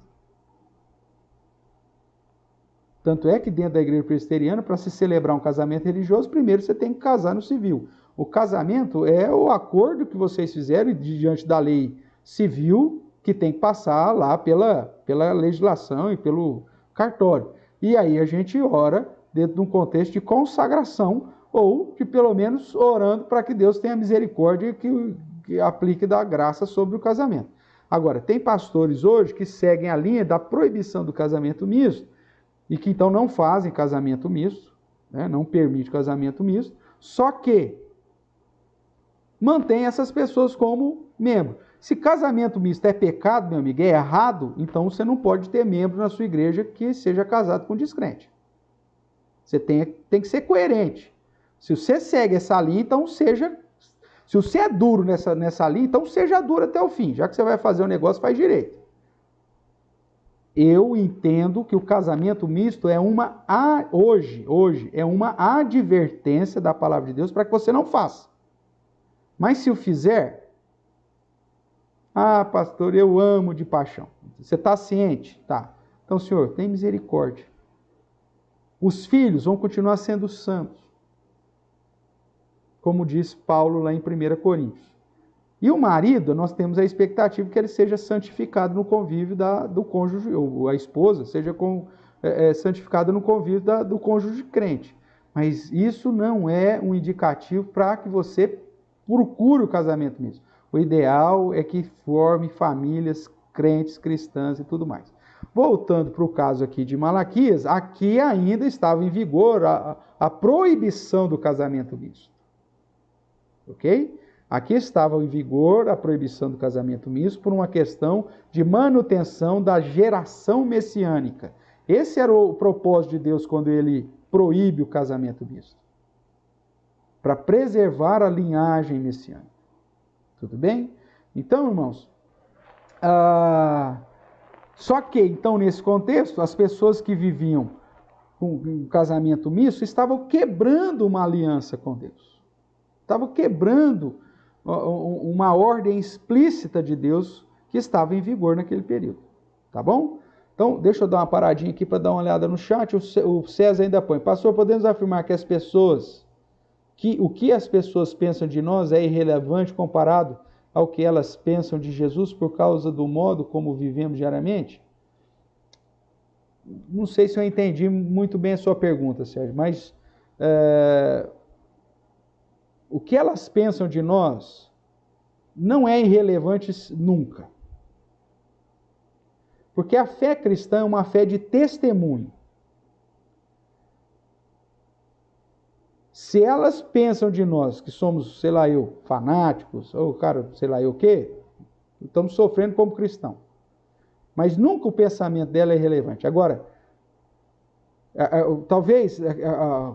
Tanto é que dentro da igreja presbiteriana, para se celebrar um casamento religioso, primeiro você tem que casar no civil. O casamento é o acordo que vocês fizeram diante da lei civil, que tem que passar lá pela legislação e pelo cartório. E aí a gente ora dentro de um contexto de consagração, ou de pelo menos orando para que Deus tenha misericórdia e que aplique da graça sobre o casamento. Agora, tem pastores hoje que seguem a linha da proibição do casamento misto, e que então não fazem casamento misto, não permite casamento misto, só que mantém essas pessoas como membro. Se casamento misto é pecado, meu amigo, é errado, então você não pode ter membro na sua igreja que seja casado com descrente. Você tem que ser coerente. Se você segue essa linha, então seja... Se você é duro nessa linha, então seja duro até o fim. Já que você vai fazer um negócio, faz direito. Eu entendo que o casamento misto é hoje é uma advertência da palavra de Deus para que você não faça. Mas se o fizer, pastor, eu amo de paixão. Você está ciente? Tá. Então, Senhor, tem misericórdia. Os filhos vão continuar sendo santos. Como diz Paulo lá em 1 Coríntios. E o marido, nós temos a expectativa que ele seja santificado no convívio do cônjuge, ou a esposa seja santificada no convívio do cônjuge crente. Mas isso não é um indicativo para que você procure o casamento mesmo. O ideal é que forme famílias crentes, cristãs e tudo mais. Voltando para o caso aqui de Malaquias, aqui ainda estava em vigor a proibição do casamento misto. Ok? Aqui estava em vigor a proibição do casamento misto por uma questão de manutenção da geração messiânica. Esse era o propósito de Deus quando ele proíbe o casamento misto. Para preservar a linhagem messiânica. Tudo bem? Então, irmãos, só que, então, nesse contexto, as pessoas que viviam com um casamento misto estavam quebrando uma aliança com Deus. Estavam quebrando uma ordem explícita de Deus que estava em vigor naquele período. Tá bom? Então, deixa eu dar uma paradinha aqui para dar uma olhada no chat. O César ainda põe: pastor, podemos afirmar que o que as pessoas pensam de nós é irrelevante comparado ao que elas pensam de Jesus por causa do modo como vivemos diariamente? Não sei se eu entendi muito bem a sua pergunta, Sérgio, mas o que elas pensam de nós não é irrelevante nunca. Porque a fé cristã é uma fé de testemunho. Se elas pensam de nós que somos, sei lá eu, fanáticos, ou cara, sei lá eu o quê, estamos sofrendo como cristão. Mas nunca o pensamento dela é relevante. Agora, talvez,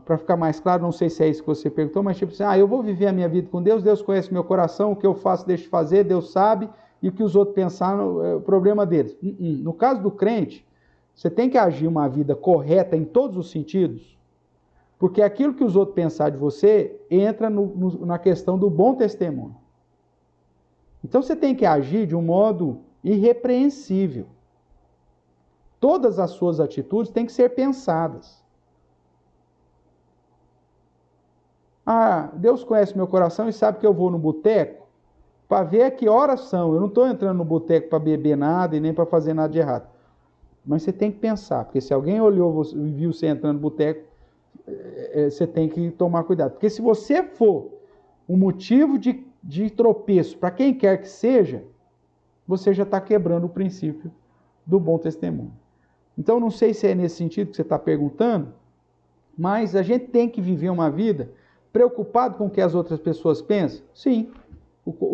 para ficar mais claro, não sei se é isso que você perguntou, mas tipo assim, eu vou viver a minha vida com Deus, Deus conhece meu coração, o que eu faço, deixo de fazer, Deus sabe, e o que os outros pensaram é o problema deles. No caso do crente, você tem que agir uma vida correta em todos os sentidos, porque aquilo que os outros pensarem de você entra na questão do bom testemunho. Então você tem que agir de um modo irrepreensível. Todas as suas atitudes têm que ser pensadas. Deus conhece meu coração e sabe que eu vou no boteco para ver a que horas são. Eu não estou entrando no boteco para beber nada e nem para fazer nada de errado. Mas você tem que pensar, porque se alguém olhou e viu você entrando no boteco, você tem que tomar cuidado. Porque se você for um motivo de tropeço para quem quer que seja, você já está quebrando o princípio do bom testemunho. Então, não sei se é nesse sentido que você está perguntando, mas a gente tem que viver uma vida preocupado com o que as outras pessoas pensam? Sim.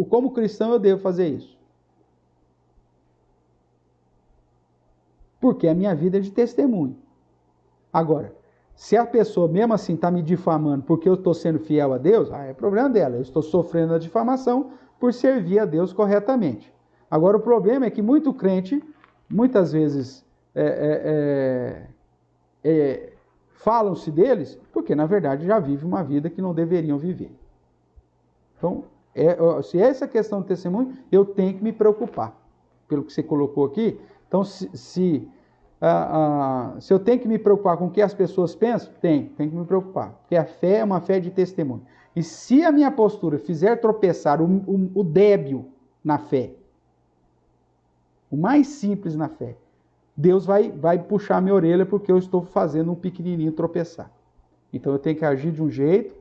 Como cristão, eu devo fazer isso. Porque a minha vida é de testemunho. Agora, se a pessoa mesmo assim está me difamando porque eu estou sendo fiel a Deus, é problema dela. Eu estou sofrendo a difamação por servir a Deus corretamente. Agora, o problema é que muito crente, muitas vezes, falam-se deles porque, na verdade, já vivem uma vida que não deveriam viver. Então, se é essa questão do testemunho, eu tenho que me preocupar. Pelo que você colocou aqui, então, se eu tenho que me preocupar com o que as pessoas pensam, tenho que me preocupar. Porque a fé é uma fé de testemunho. E se a minha postura fizer tropeçar o débil na fé, o mais simples na fé, Deus vai puxar minha orelha porque eu estou fazendo um pequenininho tropeçar. Então eu tenho que agir de um jeito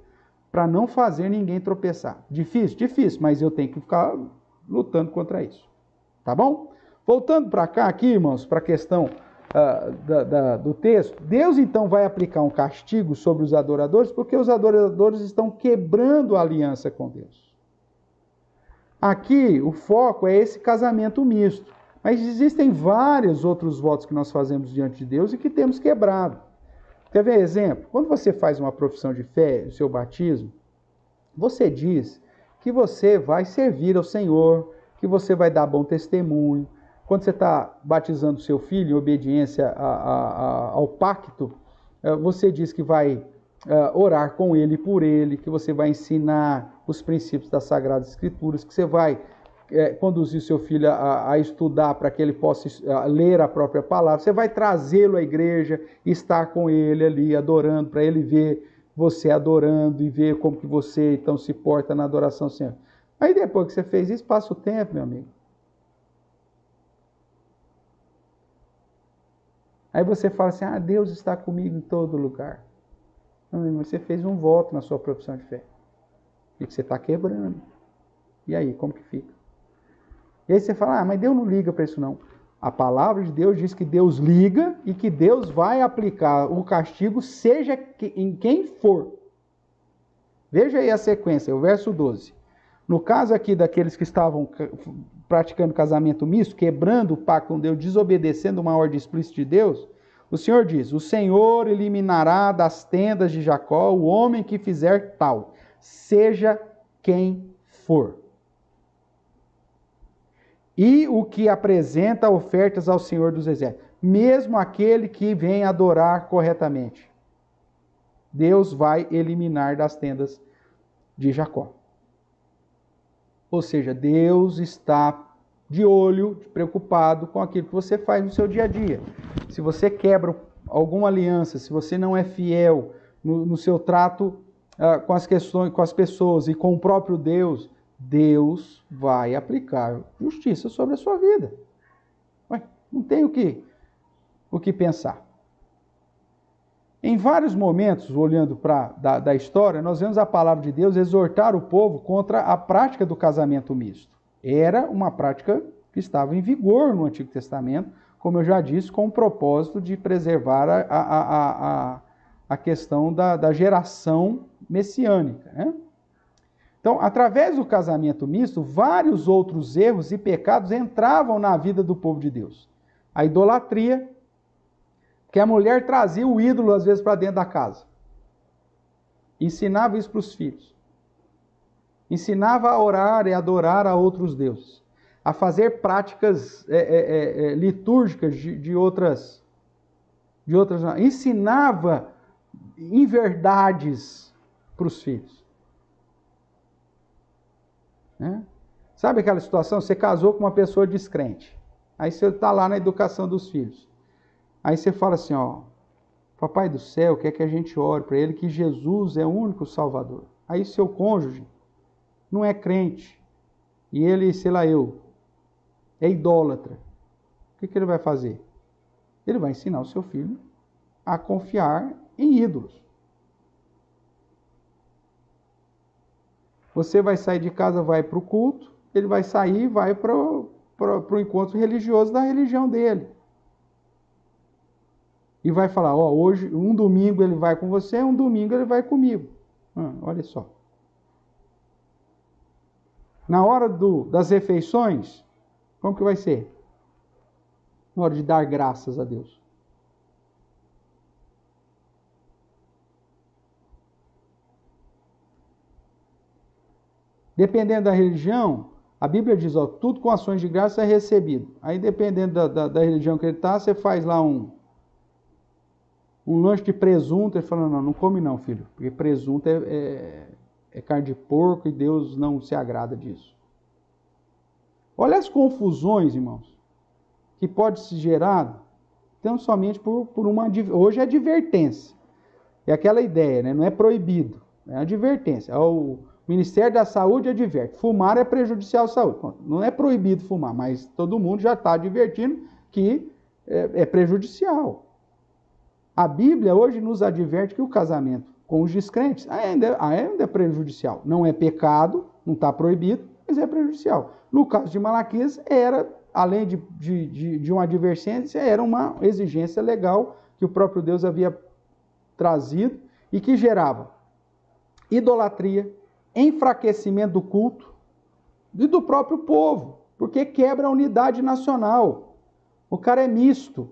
para não fazer ninguém tropeçar. Difícil? Difícil, mas eu tenho que ficar lutando contra isso. Tá bom? Voltando para cá aqui, irmãos, para a questão do texto, Deus então vai aplicar um castigo sobre os adoradores porque os adoradores estão quebrando a aliança com Deus. Aqui o foco é esse casamento misto. Mas existem vários outros votos que nós fazemos diante de Deus e que temos quebrado. Quer ver exemplo? Quando você faz uma profissão de fé, o seu batismo, você diz que você vai servir ao Senhor, que você vai dar bom testemunho. Quando você está batizando seu filho em obediência ao pacto, você diz que vai orar com ele e por ele, que você vai ensinar os princípios das Sagradas Escrituras, que você vai conduzir seu filho a estudar para que ele possa ler a própria palavra. Você vai trazê-lo à igreja e estar com ele ali adorando, para ele ver você adorando e ver como que você então se porta na adoração ao Senhor. Aí depois que você fez isso, passa o tempo, meu amigo. Aí você fala assim, Deus está comigo em todo lugar. Não, irmão, você fez um voto na sua profissão de fé. E que você está quebrando. E aí, como que fica? E aí você fala, mas Deus não liga para isso não. A palavra de Deus diz que Deus liga e que Deus vai aplicar o castigo, seja em quem for. Veja aí a sequência, o verso 12. No caso aqui daqueles que estavam praticando casamento misto, quebrando o pacto com Deus, desobedecendo uma ordem explícita de Deus, o Senhor diz, o Senhor eliminará das tendas de Jacó o homem que fizer tal, seja quem for. E o que apresenta ofertas ao Senhor dos Exércitos, mesmo aquele que vem adorar corretamente. Deus vai eliminar das tendas de Jacó. Ou seja, Deus está de olho, preocupado com aquilo que você faz no seu dia a dia. Se você quebra alguma aliança, se você não é fiel no seu trato com as questões, com as pessoas e com o próprio Deus, Deus vai aplicar justiça sobre a sua vida. Ué, não tem o que pensar. Em vários momentos, olhando da história, nós vemos a palavra de Deus exortar o povo contra a prática do casamento misto. Era uma prática que estava em vigor no Antigo Testamento, como eu já disse, com o propósito de preservar a questão da geração messiânica, né? Então, através do casamento misto, vários outros erros e pecados entravam na vida do povo de Deus. A idolatria, que a mulher trazia o ídolo, às vezes, para dentro da casa. Ensinava isso para os filhos. Ensinava a orar e adorar a outros deuses. A fazer práticas litúrgicas de outras. Ensinava inverdades para os filhos. Né? Sabe aquela situação? Você casou com uma pessoa descrente. Aí você está lá na educação dos filhos. Aí você fala assim, Papai do céu quer que a gente ore para ele que Jesus é o único Salvador. Aí seu cônjuge não é crente e ele, é idólatra. O que ele vai fazer? Ele vai ensinar o seu filho a confiar em ídolos. Você vai sair de casa, vai para o culto, ele vai sair e vai para o encontro religioso da religião dele. E vai falar, hoje, um domingo ele vai com você, um domingo ele vai comigo. Olha só. Na hora das refeições, como que vai ser? Na hora de dar graças a Deus. Dependendo da religião, a Bíblia diz, tudo com ações de graça é recebido. Aí, dependendo da religião que ele está, você faz lá um lanche de presunto, ele fala, não come não, filho, porque presunto é carne de porco e Deus não se agrada disso. Olha as confusões, irmãos, que pode se gerar, tão somente por hoje é advertência. É aquela ideia, né? Não é proibido, é advertência. O Ministério da Saúde adverte, fumar é prejudicial à saúde. Não é proibido fumar, mas todo mundo já está advertindo que é prejudicial. A Bíblia hoje nos adverte que o casamento com os descrentes ainda é prejudicial. Não é pecado, não está proibido, mas é prejudicial. No caso de Malaquias, além de uma advertência, era uma exigência legal que o próprio Deus havia trazido e que gerava idolatria, enfraquecimento do culto e do próprio povo, porque quebra a unidade nacional. O cara é misto.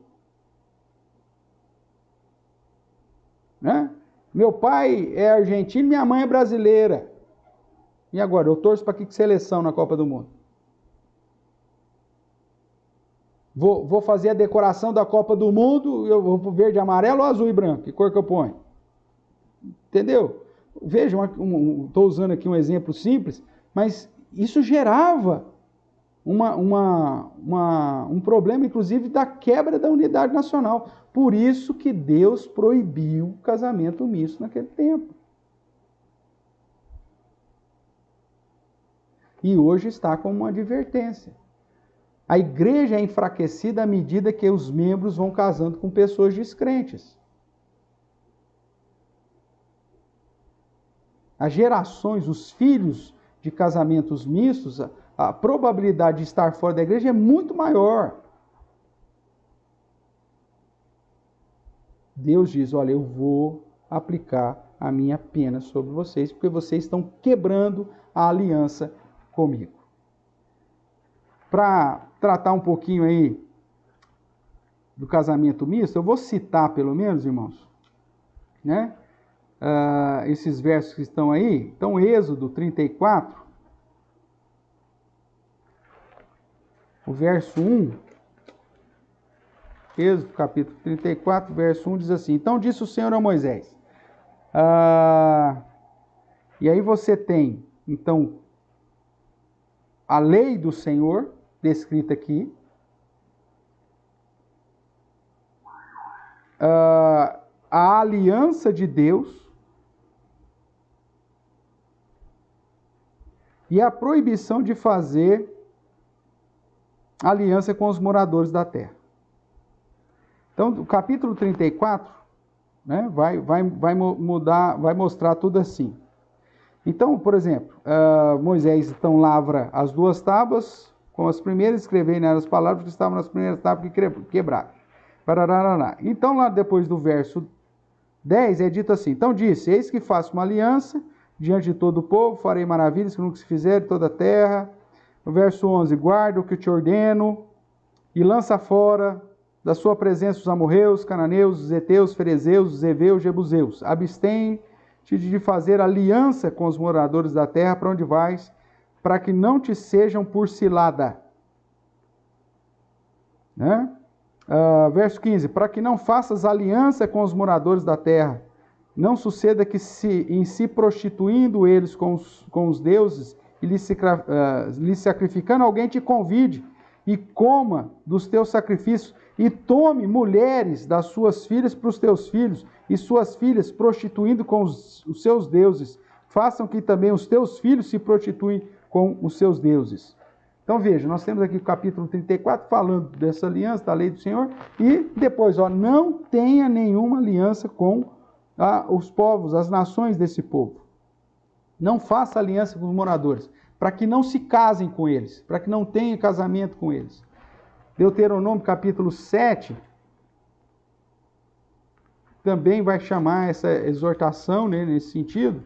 Né? Meu pai é argentino e minha mãe é brasileira. E agora, eu torço para que seleção na Copa do Mundo? Vou fazer a decoração da Copa do Mundo, eu vou verde, amarelo, azul e branco. Que cor que eu ponho? Entendeu? Vejam, estou usando aqui um exemplo simples, mas isso gerava um problema, inclusive, da quebra da unidade nacional. Por isso que Deus proibiu o casamento misto naquele tempo. E hoje está como uma advertência. A igreja é enfraquecida à medida que os membros vão casando com pessoas descrentes. As gerações, os filhos de casamentos mistos, a probabilidade de estar fora da igreja é muito maior. Deus diz, olha, eu vou aplicar a minha pena sobre vocês, porque vocês estão quebrando a aliança comigo. Para tratar um pouquinho aí do casamento misto, eu vou citar pelo menos, irmãos, né? Esses versos que estão aí. Então, Êxodo 34, o verso 1, Êxodo capítulo 34, verso 1 diz assim, então disse o Senhor a Moisés, e aí você tem, então, a lei do Senhor, descrita aqui, a aliança de Deus e a proibição de fazer aliança com os moradores da terra. Então, o capítulo 34, né, vai mostrar tudo assim. Então, por exemplo, Moisés então lavra as duas tábuas, com as primeiras, escrevei nelas as palavras que estavam nas primeiras tábuas que quebraram. Então, lá depois do verso 10, é dito assim, então disse, eis que faço uma aliança diante de todo o povo, farei maravilhas que nunca se fizeram em toda a terra. O verso 11, guarda o que eu te ordeno e lança fora da sua presença os amorreus, cananeus, os heteus, ferezeus, os heveus, jebuseus. Abstém-te de fazer aliança com os moradores da terra para onde vais, para que não te sejam por cilada. Né? Verso 15, para que não faças aliança com os moradores da terra, não suceda que em se prostituindo eles com os deuses e lhe sacrificando, alguém te convide e coma dos teus sacrifícios e tome mulheres das suas filhas para os teus filhos e suas filhas prostituindo com os seus deuses. Façam que também os teus filhos se prostituem com os seus deuses. Então veja, nós temos aqui o capítulo 34 falando dessa aliança, da lei do Senhor, e depois, não tenha nenhuma aliança com os povos, as nações desse povo. Não faça aliança com os moradores, para que não se casem com eles, para que não tenha casamento com eles. Deuteronômio capítulo 7 também vai chamar essa exortação, né, nesse sentido,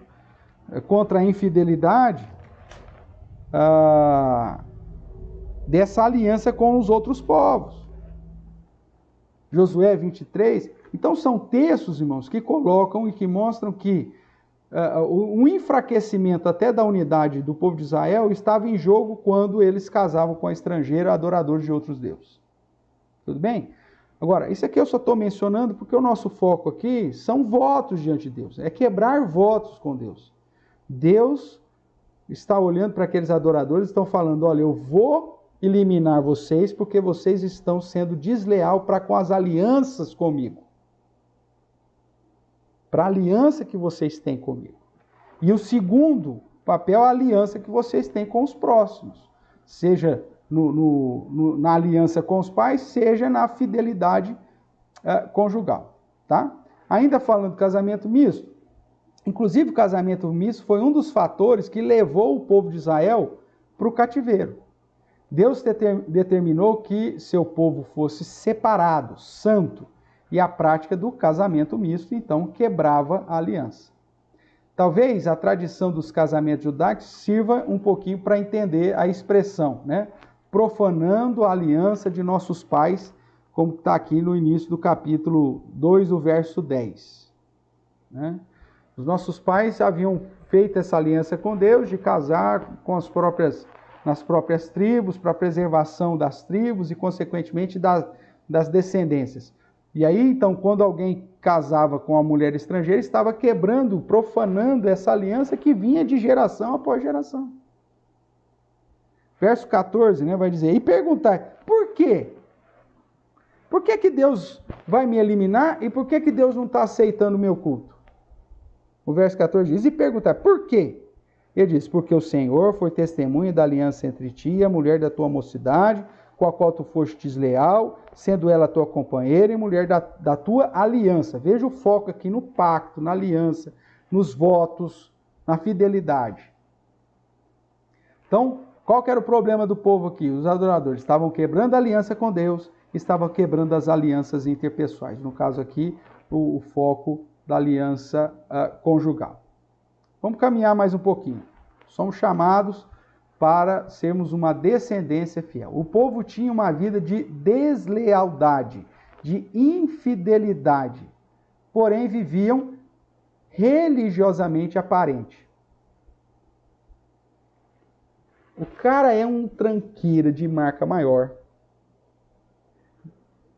contra a infidelidade dessa aliança com os outros povos. Josué 23. Então são textos, irmãos, que colocam e que mostram que o enfraquecimento até da unidade do povo de Israel estava em jogo quando eles casavam com a estrangeira, adoradores de outros deuses. Tudo bem? Agora, isso aqui eu só estou mencionando porque o nosso foco aqui são votos diante de Deus. É quebrar votos com Deus. Deus está olhando para aqueles adoradores e estão falando, olha, eu vou eliminar vocês porque vocês estão sendo desleal para com as alianças comigo. Para a aliança que vocês têm comigo. E o segundo papel é a aliança que vocês têm com os próximos. Seja na aliança com os pais, seja na fidelidade conjugal. Tá? Ainda falando do casamento misto, inclusive o casamento misto foi um dos fatores que levou o povo de Israel para o cativeiro. Deus determinou que seu povo fosse separado, santo, e a prática do casamento misto, então, quebrava a aliança. Talvez a tradição dos casamentos judaicos sirva um pouquinho para entender a expressão, né? Profanando a aliança de nossos pais, como está aqui no início do capítulo 2, o verso 10. Né? Os nossos pais haviam feito essa aliança com Deus, de casar com nas próprias tribos, para a preservação das tribos e, consequentemente, das descendências. E aí, então, quando alguém casava com uma mulher estrangeira, estava quebrando, profanando essa aliança que vinha de geração após geração. Verso 14, né, vai dizer, e perguntar, por quê? Por que Deus vai me eliminar e por que Deus não está aceitando o meu culto? O verso 14 diz, e perguntar, por quê? Ele diz, porque o Senhor foi testemunha da aliança entre ti e a mulher da tua mocidade, com a qual tu foste desleal, sendo ela tua companheira e mulher da tua aliança. Veja o foco aqui no pacto, na aliança, nos votos, na fidelidade. Então, qual que era o problema do povo aqui? Os adoradores estavam quebrando a aliança com Deus, estavam quebrando as alianças interpessoais. No caso aqui, o foco da aliança conjugal. Vamos caminhar mais um pouquinho. Somos chamados para sermos uma descendência fiel. O povo tinha uma vida de deslealdade, de infidelidade, porém viviam religiosamente aparente. O cara é um tranqueira de marca maior,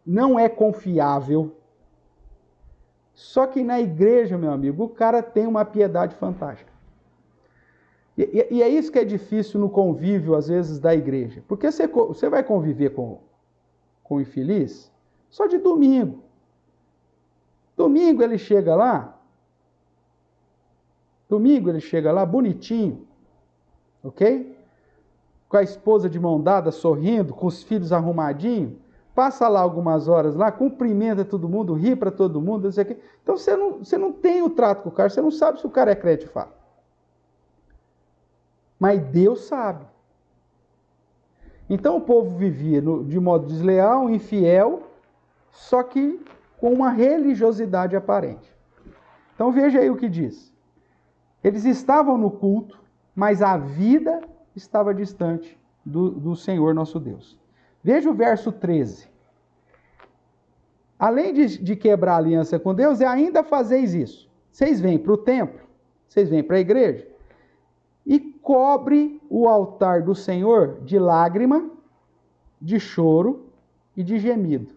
não é confiável, só que na igreja, meu amigo, o cara tem uma piedade fantástica. E é isso que é difícil no convívio, às vezes, da igreja. Porque você vai conviver com o infeliz só de domingo. Domingo ele chega lá bonitinho, ok? Com a esposa de mão dada, sorrindo, com os filhos arrumadinhos. Passa lá algumas horas lá, cumprimenta todo mundo, ri para todo mundo, não sei o quê. Então você não tem o trato com o cara, você não sabe se o cara é crente de fato. Mas Deus sabe. Então o povo vivia de modo desleal, infiel, só que com uma religiosidade aparente. Então veja aí o que diz. Eles estavam no culto, mas a vida estava distante do Senhor nosso Deus. Veja o verso 13. Além de quebrar a aliança com Deus, ainda fazeis isso. Vocês vêm para o templo, vocês vêm para a igreja, e cobre o altar do Senhor de lágrima, de choro e de gemido.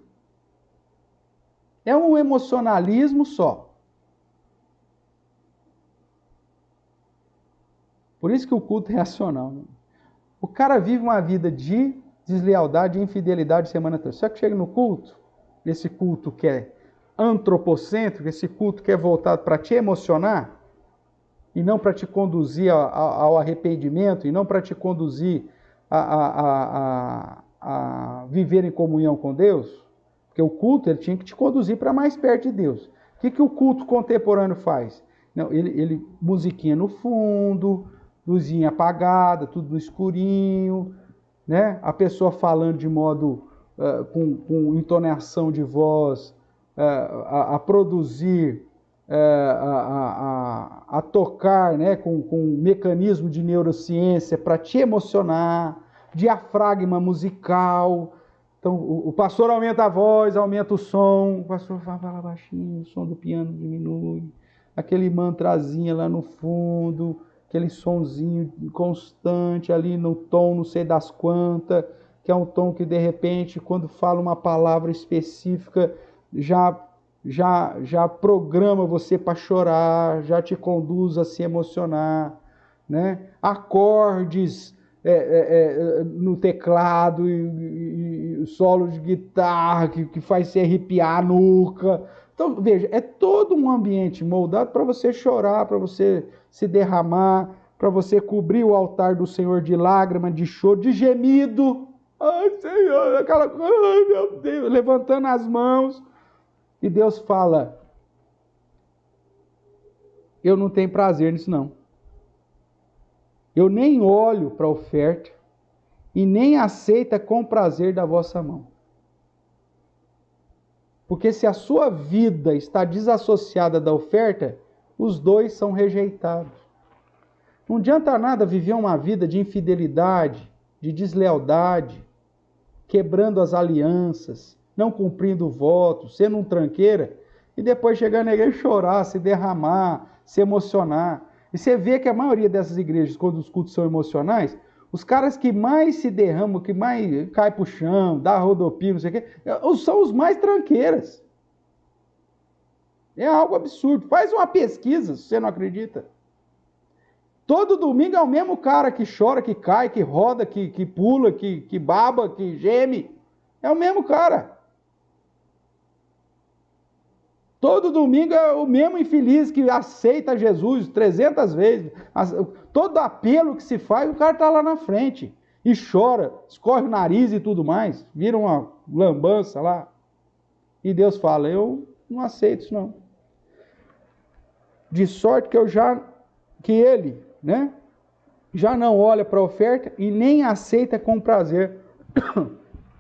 É um emocionalismo só. Por isso que o culto é racional. Né? O cara vive uma vida de deslealdade e infidelidade semana toda. Só que chega no culto, esse culto que é antropocêntrico, esse culto que é voltado para te emocionar, e não para te conduzir ao arrependimento, e não para te conduzir a viver em comunhão com Deus, porque o culto ele tinha que te conduzir para mais perto de Deus. O que o culto contemporâneo faz? Não, ele musiquinha no fundo, luzinha apagada, tudo no escurinho, né? A pessoa falando de modo, com entonação de voz, a produzir, a tocar, né? com um mecanismo de neurociência para te emocionar, diafragma musical. Então, o pastor aumenta a voz, aumenta o som, o pastor fala baixinho, o som do piano diminui, aquele mantrazinho lá no fundo, aquele sonzinho constante ali no tom não sei das quantas, que é um tom que de repente, quando fala uma palavra específica, já programa você para chorar, já te conduz a se emocionar, né? Acordes no teclado e solo de guitarra que faz você arrepiar a nuca. Então, veja, é todo um ambiente moldado para você chorar, para você se derramar, para você cobrir o altar do Senhor de lágrima, de choro, de gemido. Ai, Senhor, aquela coisa, ai, meu Deus, levantando as mãos. E Deus fala, eu não tenho prazer nisso não. Eu nem olho para a oferta e nem aceita com prazer da vossa mão. Porque se a sua vida está desassociada da oferta, os dois são rejeitados. Não adianta nada viver uma vida de infidelidade, de deslealdade, quebrando as alianças, não cumprindo votos, sendo um tranqueira, e depois chegar na igreja e chorar, se derramar, se emocionar. E você vê que a maioria dessas igrejas, quando os cultos são emocionais, os caras que mais se derramam, que mais cai pro chão, dá rodopio, não sei o quê, são os mais tranqueiras. É algo absurdo. Faz uma pesquisa, se você não acredita. Todo domingo é o mesmo cara que chora, que cai, que roda, que pula, que baba, que geme. É o mesmo cara. Todo domingo é o mesmo infeliz que aceita Jesus 300 vezes. Todo apelo que se faz, o cara está lá na frente. E chora, escorre o nariz e tudo mais. Vira uma lambança lá. E Deus fala, eu não aceito isso não. De sorte que ele, né, já não olha para a oferta e nem aceita com prazer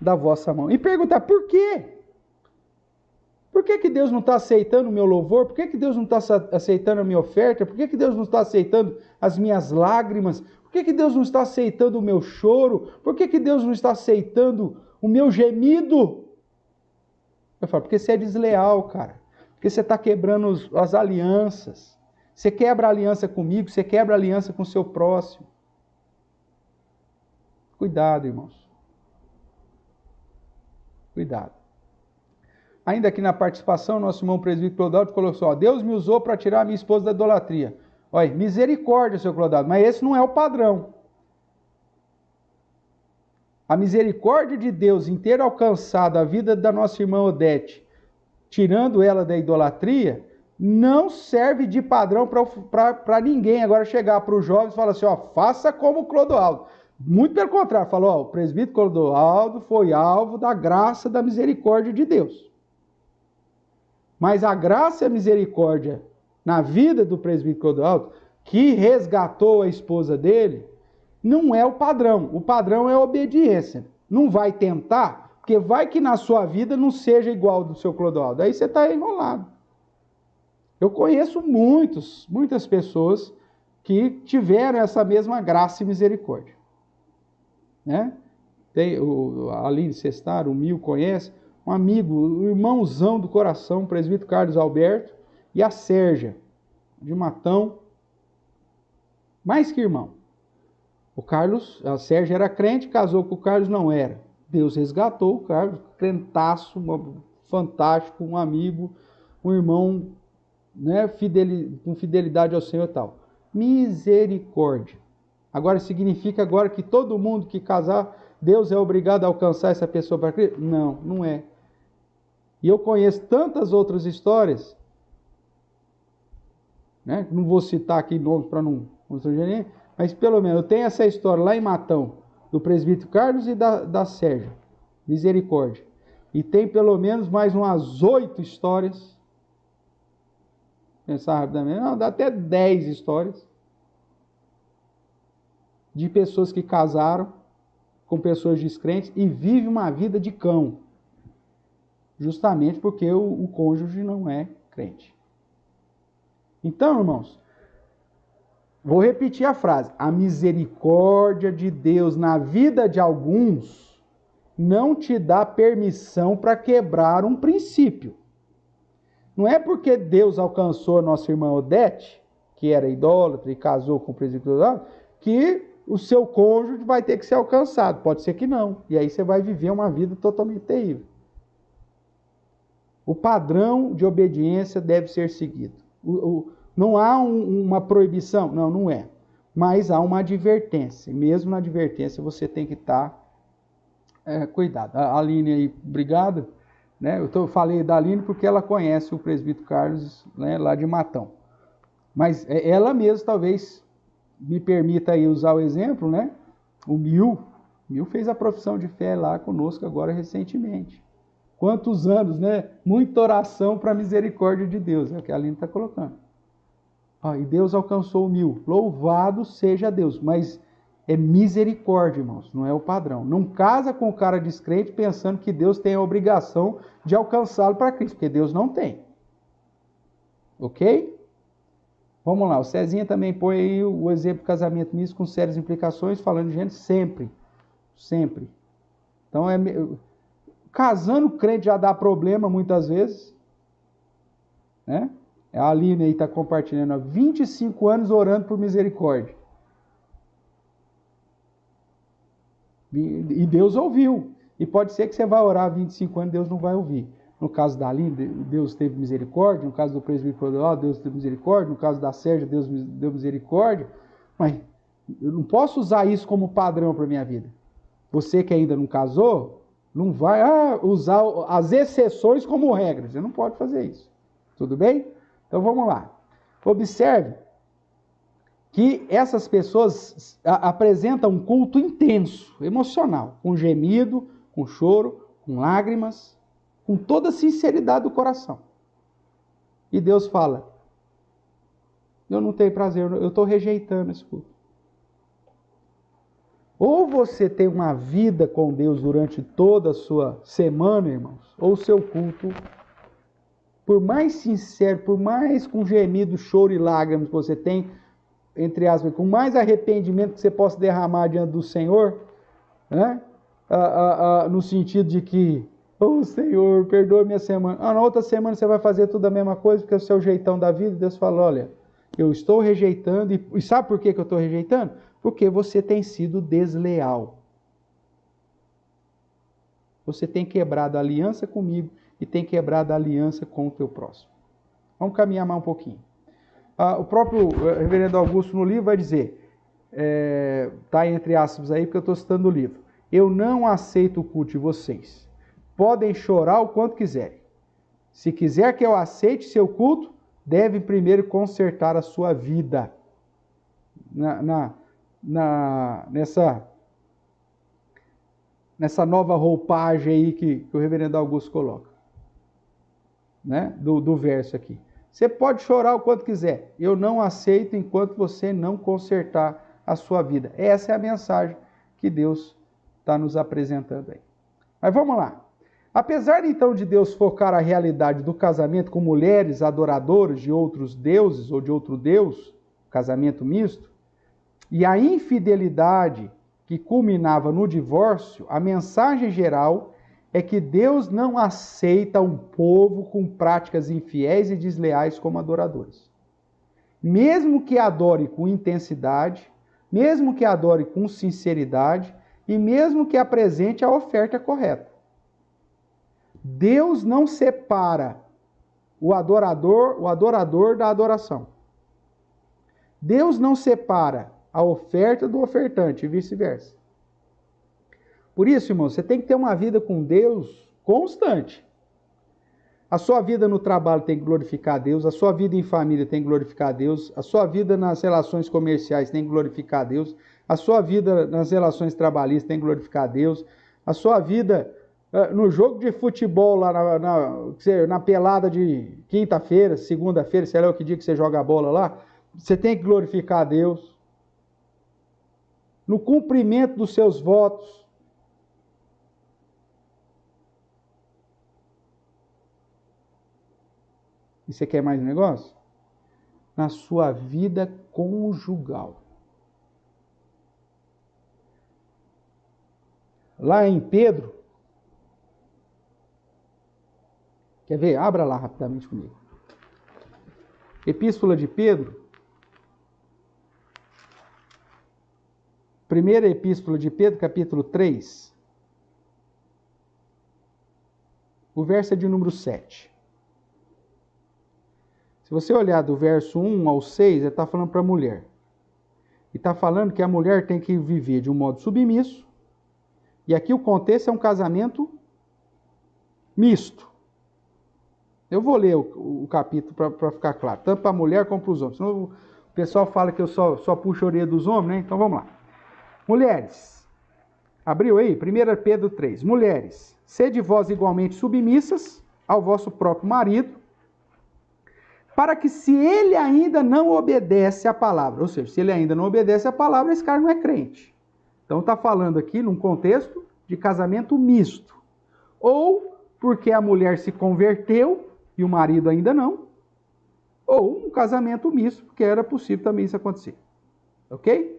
da vossa mão. E perguntar, por quê? Por que Deus não está aceitando o meu louvor? Por que Deus não está aceitando a minha oferta? Por que Deus não está aceitando as minhas lágrimas? Por que Deus não está aceitando o meu choro? Por que Deus não está aceitando o meu gemido? Eu falo, porque você é desleal, cara. Porque você está quebrando as alianças. Você quebra a aliança comigo, você quebra a aliança com o seu próximo. Cuidado, irmãos. Cuidado. Ainda aqui na participação, nosso irmão presbítero Clodoaldo colocou assim, ó, Deus me usou para tirar a minha esposa da idolatria. Olha, misericórdia, seu Clodoaldo, mas esse não é o padrão. A misericórdia de Deus em ter alcançado a vida da nossa irmã Odete, tirando ela da idolatria, não serve de padrão para ninguém agora chegar para os jovens e falar assim, ó, faça como o Clodoaldo. Muito pelo contrário, falou, ó, o presbítero Clodoaldo foi alvo da graça da misericórdia de Deus. Mas a graça e a misericórdia na vida do presbítero Clodoaldo, que resgatou a esposa dele, não é o padrão. O padrão é a obediência. Não vai tentar, porque vai que na sua vida não seja igual ao do seu Clodoaldo. Aí você está enrolado. Eu conheço muitas pessoas que tiveram essa mesma graça e misericórdia. Né? Tem a Aline Sestaro, o Mil conhece, um amigo, o irmãozão do coração, o presbítero Carlos Alberto, e a Sérgia, de Matão, mais que irmão. A Sérgia era crente, casou com o Carlos, não era. Deus resgatou o Carlos, crentaço, fantástico, um amigo, um irmão, né, com fidelidade ao Senhor e tal. Misericórdia. Agora significa agora que todo mundo que casar, Deus é obrigado a alcançar essa pessoa para Cristo? Não, não é. E eu conheço tantas outras histórias, né? Não vou citar aqui nomes para não sugerir, mas pelo menos eu tenho essa história lá em Matão, do presbítero Carlos e da Sérgia, misericórdia. E tem pelo menos mais umas 8 histórias, pensar rapidamente, não, dá até 10 histórias, de pessoas que casaram com pessoas descrentes e vivem uma vida de cão, justamente porque o cônjuge não é crente. Então, irmãos, vou repetir a frase. A misericórdia de Deus na vida de alguns não te dá permissão para quebrar um princípio. Não é porque Deus alcançou a nossa irmã Odete, que era idólatra e casou com o presbítero, que o seu cônjuge vai ter que ser alcançado. Pode ser que não. E aí você vai viver uma vida totalmente terrível. O padrão de obediência deve ser seguido. Não há uma proibição? Não, não é. Mas há uma advertência. Mesmo na advertência você tem que estar cuidado. A Aline aí, obrigado. Né? Eu falei da Aline porque ela conhece o presbítero Carlos, né, lá de Matão. Mas ela mesma talvez me permita aí usar o exemplo, né? O Mil fez a profissão de fé lá conosco agora recentemente. Quantos anos, né? Muita oração para a misericórdia de Deus, é o que a Aline está colocando. E Deus alcançou o Mil. Louvado seja Deus. Mas é misericórdia, irmãos, não é o padrão. Não casa com o cara descrente pensando que Deus tem a obrigação de alcançá-lo para Cristo, porque Deus não tem. Ok? Vamos lá, o Cezinha também põe aí o exemplo do casamento misto com sérias implicações, falando de gente sempre. Sempre. Então, casando crente já dá problema muitas vezes. Né? A Aline aí está compartilhando há 25 anos orando por misericórdia. E Deus ouviu. E pode ser que você vai orar há 25 anos e Deus não vai ouvir. No caso da Aline, Deus teve misericórdia. No caso do presbítero Clodoaldo, Deus teve misericórdia. No caso da Sérgia, Deus deu misericórdia. Mas eu não posso usar isso como padrão para a minha vida. Você que ainda não casou, não vai usar as exceções como regra. Você não pode fazer isso. Tudo bem? Então vamos lá. Observe que essas pessoas apresentam um culto intenso, emocional, com gemido, com choro, com lágrimas, com toda a sinceridade do coração. E Deus fala, eu não tenho prazer, eu estou rejeitando esse culto. Ou você tem uma vida com Deus durante toda a sua semana, irmãos, ou o seu culto, por mais sincero, por mais com gemido, choro e lágrimas que você tem, entre aspas, com mais arrependimento que você possa derramar diante do Senhor, né? No sentido de que, Senhor, perdoa minha semana. Na outra semana você vai fazer tudo a mesma coisa, porque é o seu jeitão da vida. Deus fala, olha, eu estou rejeitando, e sabe por que eu estou rejeitando? Porque você tem sido desleal. Você tem quebrado a aliança comigo e tem quebrado a aliança com o teu próximo. Vamos caminhar mais um pouquinho. O próprio reverendo Augusto no livro vai dizer, está entre aspas aí, porque eu estou citando o livro, eu não aceito o culto de vocês. Podem chorar o quanto quiserem. Se quiser que eu aceite seu culto, deve primeiro consertar a sua vida. Nessa nova roupagem aí que o reverendo Augusto coloca, né? do verso aqui. Você pode chorar o quanto quiser. Eu não aceito enquanto você não consertar a sua vida. Essa é a mensagem que Deus está nos apresentando aí. Mas vamos lá. Apesar então de Deus focar a realidade do casamento com mulheres adoradoras de outros deuses ou de outro Deus, casamento misto, e a infidelidade que culminava no divórcio, a mensagem geral é que Deus não aceita um povo com práticas infiéis e desleais como adoradores. Mesmo que adore com intensidade, mesmo que adore com sinceridade e mesmo que apresente a oferta correta. Deus não separa o adorador da adoração. Deus não separa a oferta do ofertante e vice-versa. Por isso, irmão, você tem que ter uma vida com Deus constante. A sua vida no trabalho tem que glorificar a Deus, a sua vida em família tem que glorificar a Deus, a sua vida nas relações comerciais tem que glorificar a Deus, a sua vida nas relações trabalhistas tem que glorificar a Deus, a sua vida no jogo de futebol, lá na pelada de quinta-feira, segunda-feira, sei lá o que dia que você joga a bola lá, você tem que glorificar a Deus. No cumprimento dos seus votos. E você quer mais um negócio? Na sua vida conjugal. Lá em Pedro, quer ver? Abra lá rapidamente comigo. Epístola de Pedro. Primeira Epístola de Pedro, capítulo 3. O verso é de número 7. Se você olhar do verso 1 ao 6, ele está falando para a mulher. E está falando que a mulher tem que viver de um modo submisso. E aqui o contexto é um casamento misto. Eu vou ler o capítulo para ficar claro, tanto para a mulher como para os homens. Senão o pessoal fala que eu só puxo a orelha dos homens, né? Então vamos lá. Mulheres, abriu aí? 1 Pedro 3. Mulheres, sede vós igualmente submissas ao vosso próprio marido, para que se ele ainda não obedece à palavra, ou seja, se ele ainda não obedece à palavra, esse cara não é crente. Então está falando aqui num contexto de casamento misto. Ou porque a mulher se converteu e o marido ainda não, ou um casamento misto, porque era possível também isso acontecer. Ok?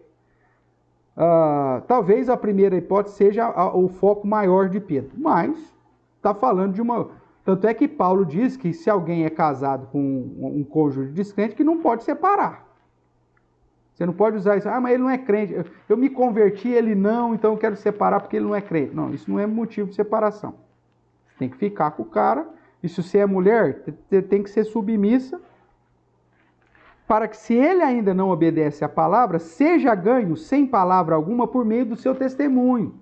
Talvez a primeira hipótese seja o foco maior de Pedro, mas está falando de uma... Tanto é que Paulo diz que se alguém é casado com um cônjuge descrente, que não pode separar. Você não pode usar isso, mas ele não é crente, eu me converti, ele não, então eu quero separar porque ele não é crente. Não, isso não é motivo de separação. Você tem que ficar com o cara, e se você é mulher, tem que ser submissa, para que se ele ainda não obedece à palavra, seja ganho sem palavra alguma por meio do seu testemunho,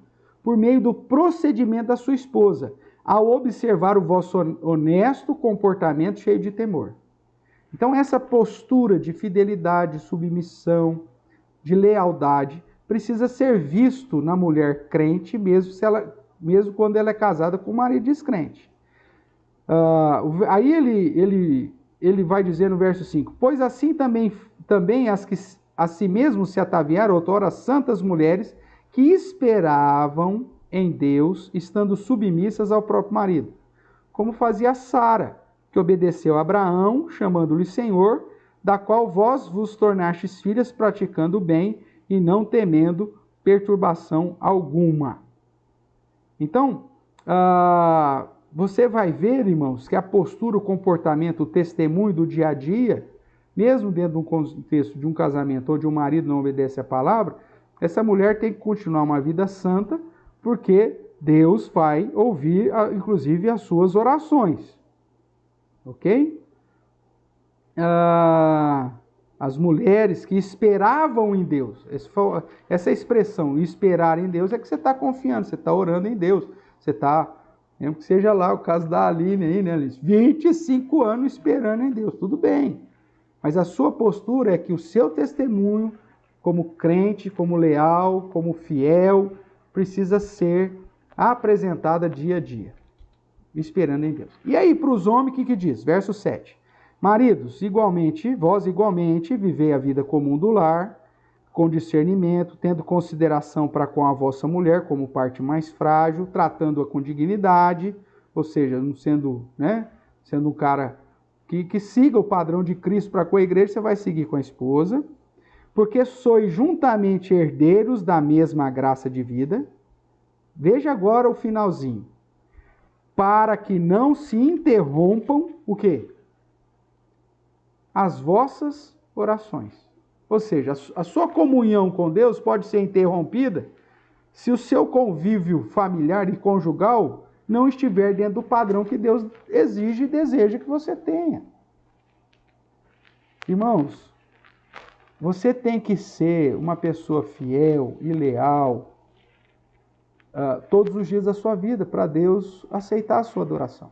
por meio do procedimento da sua esposa, ao observar o vosso honesto comportamento cheio de temor. Então, essa postura de fidelidade, submissão, de lealdade, precisa ser visto na mulher crente, mesmo quando ela é casada com um marido descrente. Aí ele vai dizer no verso 5, pois assim também as que a si mesmo se ataviaram outrora santas mulheres que esperavam em Deus, estando submissas ao próprio marido, como fazia Sara, que obedeceu a Abraão, chamando-lhe Senhor, da qual vós vos tornastes filhas, praticando o bem e não temendo perturbação alguma. Então, você vai ver, irmãos, que a postura, o comportamento, o testemunho do dia a dia, mesmo dentro de um contexto de um casamento ou de um marido não obedece a palavra, essa mulher tem que continuar uma vida santa, porque Deus vai ouvir, inclusive, as suas orações. Ok? As mulheres que esperavam em Deus, essa expressão, esperar em Deus, é que você está confiando, você está orando em Deus, você está, mesmo que seja lá o caso da Aline aí, né, Alice? 25 anos esperando em Deus, tudo bem, mas a sua postura é que o seu testemunho, como crente, como leal, como fiel, precisa ser apresentada dia a dia, esperando em Deus. E aí, para os homens, o que diz? Verso 7. Maridos, vós igualmente, vivei a vida comum do lar, com discernimento, tendo consideração para com a vossa mulher como parte mais frágil, tratando-a com dignidade, ou seja, não sendo, sendo um cara que siga o padrão de Cristo para com a igreja, você vai seguir com a esposa, porque sois juntamente herdeiros da mesma graça de vida. Veja agora o finalzinho. Para que não se interrompam, o quê? As vossas orações. Ou seja, a sua comunhão com Deus pode ser interrompida se o seu convívio familiar e conjugal não estiver dentro do padrão que Deus exige e deseja que você tenha. Irmãos, você tem que ser uma pessoa fiel e leal todos os dias da sua vida para Deus aceitar a sua adoração.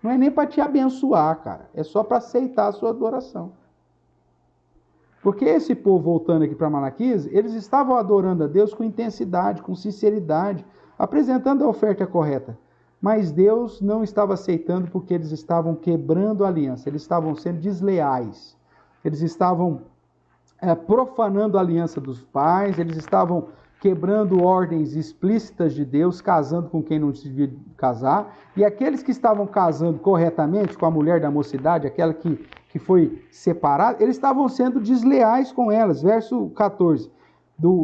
Não é nem para te abençoar, cara. É só para aceitar a sua adoração. Porque esse povo, voltando aqui para Malaquias, eles estavam adorando a Deus com intensidade, com sinceridade, apresentando a oferta correta. Mas Deus não estava aceitando porque eles estavam quebrando a aliança, eles estavam sendo desleais, eles estavam profanando a aliança dos pais, eles estavam quebrando ordens explícitas de Deus, casando com quem não se devia casar, e aqueles que estavam casando corretamente com a mulher da mocidade, aquela que foi separada, eles estavam sendo desleais com elas. Verso 14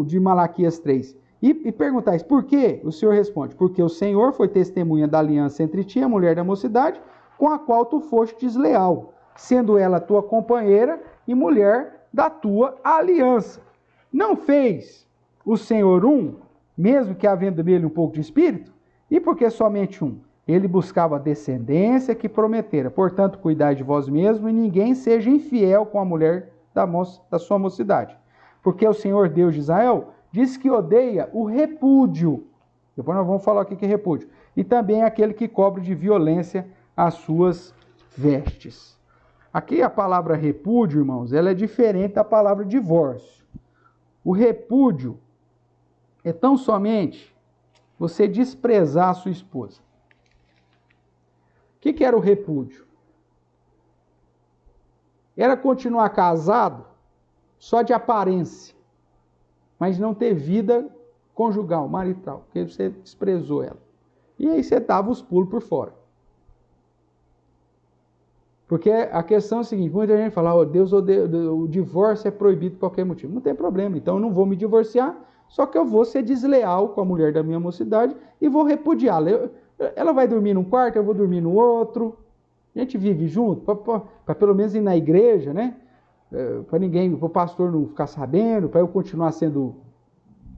de Malaquias 3. E perguntais, por quê? O Senhor responde, porque o Senhor foi testemunha da aliança entre ti e a mulher da mocidade, com a qual tu foste desleal, sendo ela tua companheira e mulher da tua aliança. Não fez o Senhor mesmo que havendo nele um pouco de espírito? E por que somente um? Ele buscava a descendência que prometera. Portanto, cuidai de vós mesmos e ninguém seja infiel com a mulher da sua mocidade. Porque o Senhor Deus de Israel diz que odeia o repúdio. Depois nós vamos falar o que é repúdio. E também aquele que cobre de violência as suas vestes. Aqui a palavra repúdio, irmãos, ela é diferente da palavra divórcio. O repúdio é tão somente você desprezar a sua esposa. O que era o repúdio? Era continuar casado só de aparência, mas não ter vida conjugal, marital, porque você desprezou ela. E aí você dava os pulos por fora. Porque a questão é a seguinte, muita gente fala, Deus odeia, o divórcio é proibido por qualquer motivo. Não tem problema, então eu não vou me divorciar, só que eu vou ser desleal com a mulher da minha mocidade e vou repudiá-la. Ela vai dormir num quarto, eu vou dormir no outro. A gente vive junto, para pelo menos ir na igreja, né? Para o pastor não ficar sabendo, para eu continuar sendo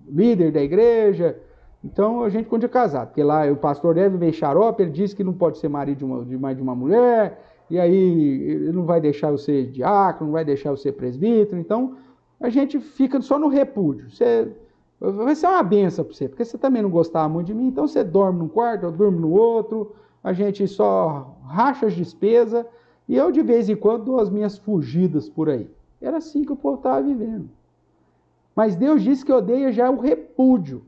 líder da igreja. Então a gente continua casado, porque lá o pastor deve ver xarope, ele diz que não pode ser marido de mais de uma mulher, e aí ele não vai deixar eu ser diácono, não vai deixar eu ser presbítero. Então a gente fica só no repúdio. Vai ser uma benção para você, porque você também não gostava muito de mim, então você dorme num quarto, eu durmo no outro, a gente só racha as despesas e eu de vez em quando dou as minhas fugidas por aí. Era assim que o povo estava vivendo. Mas Deus disse que odeia já o repúdio,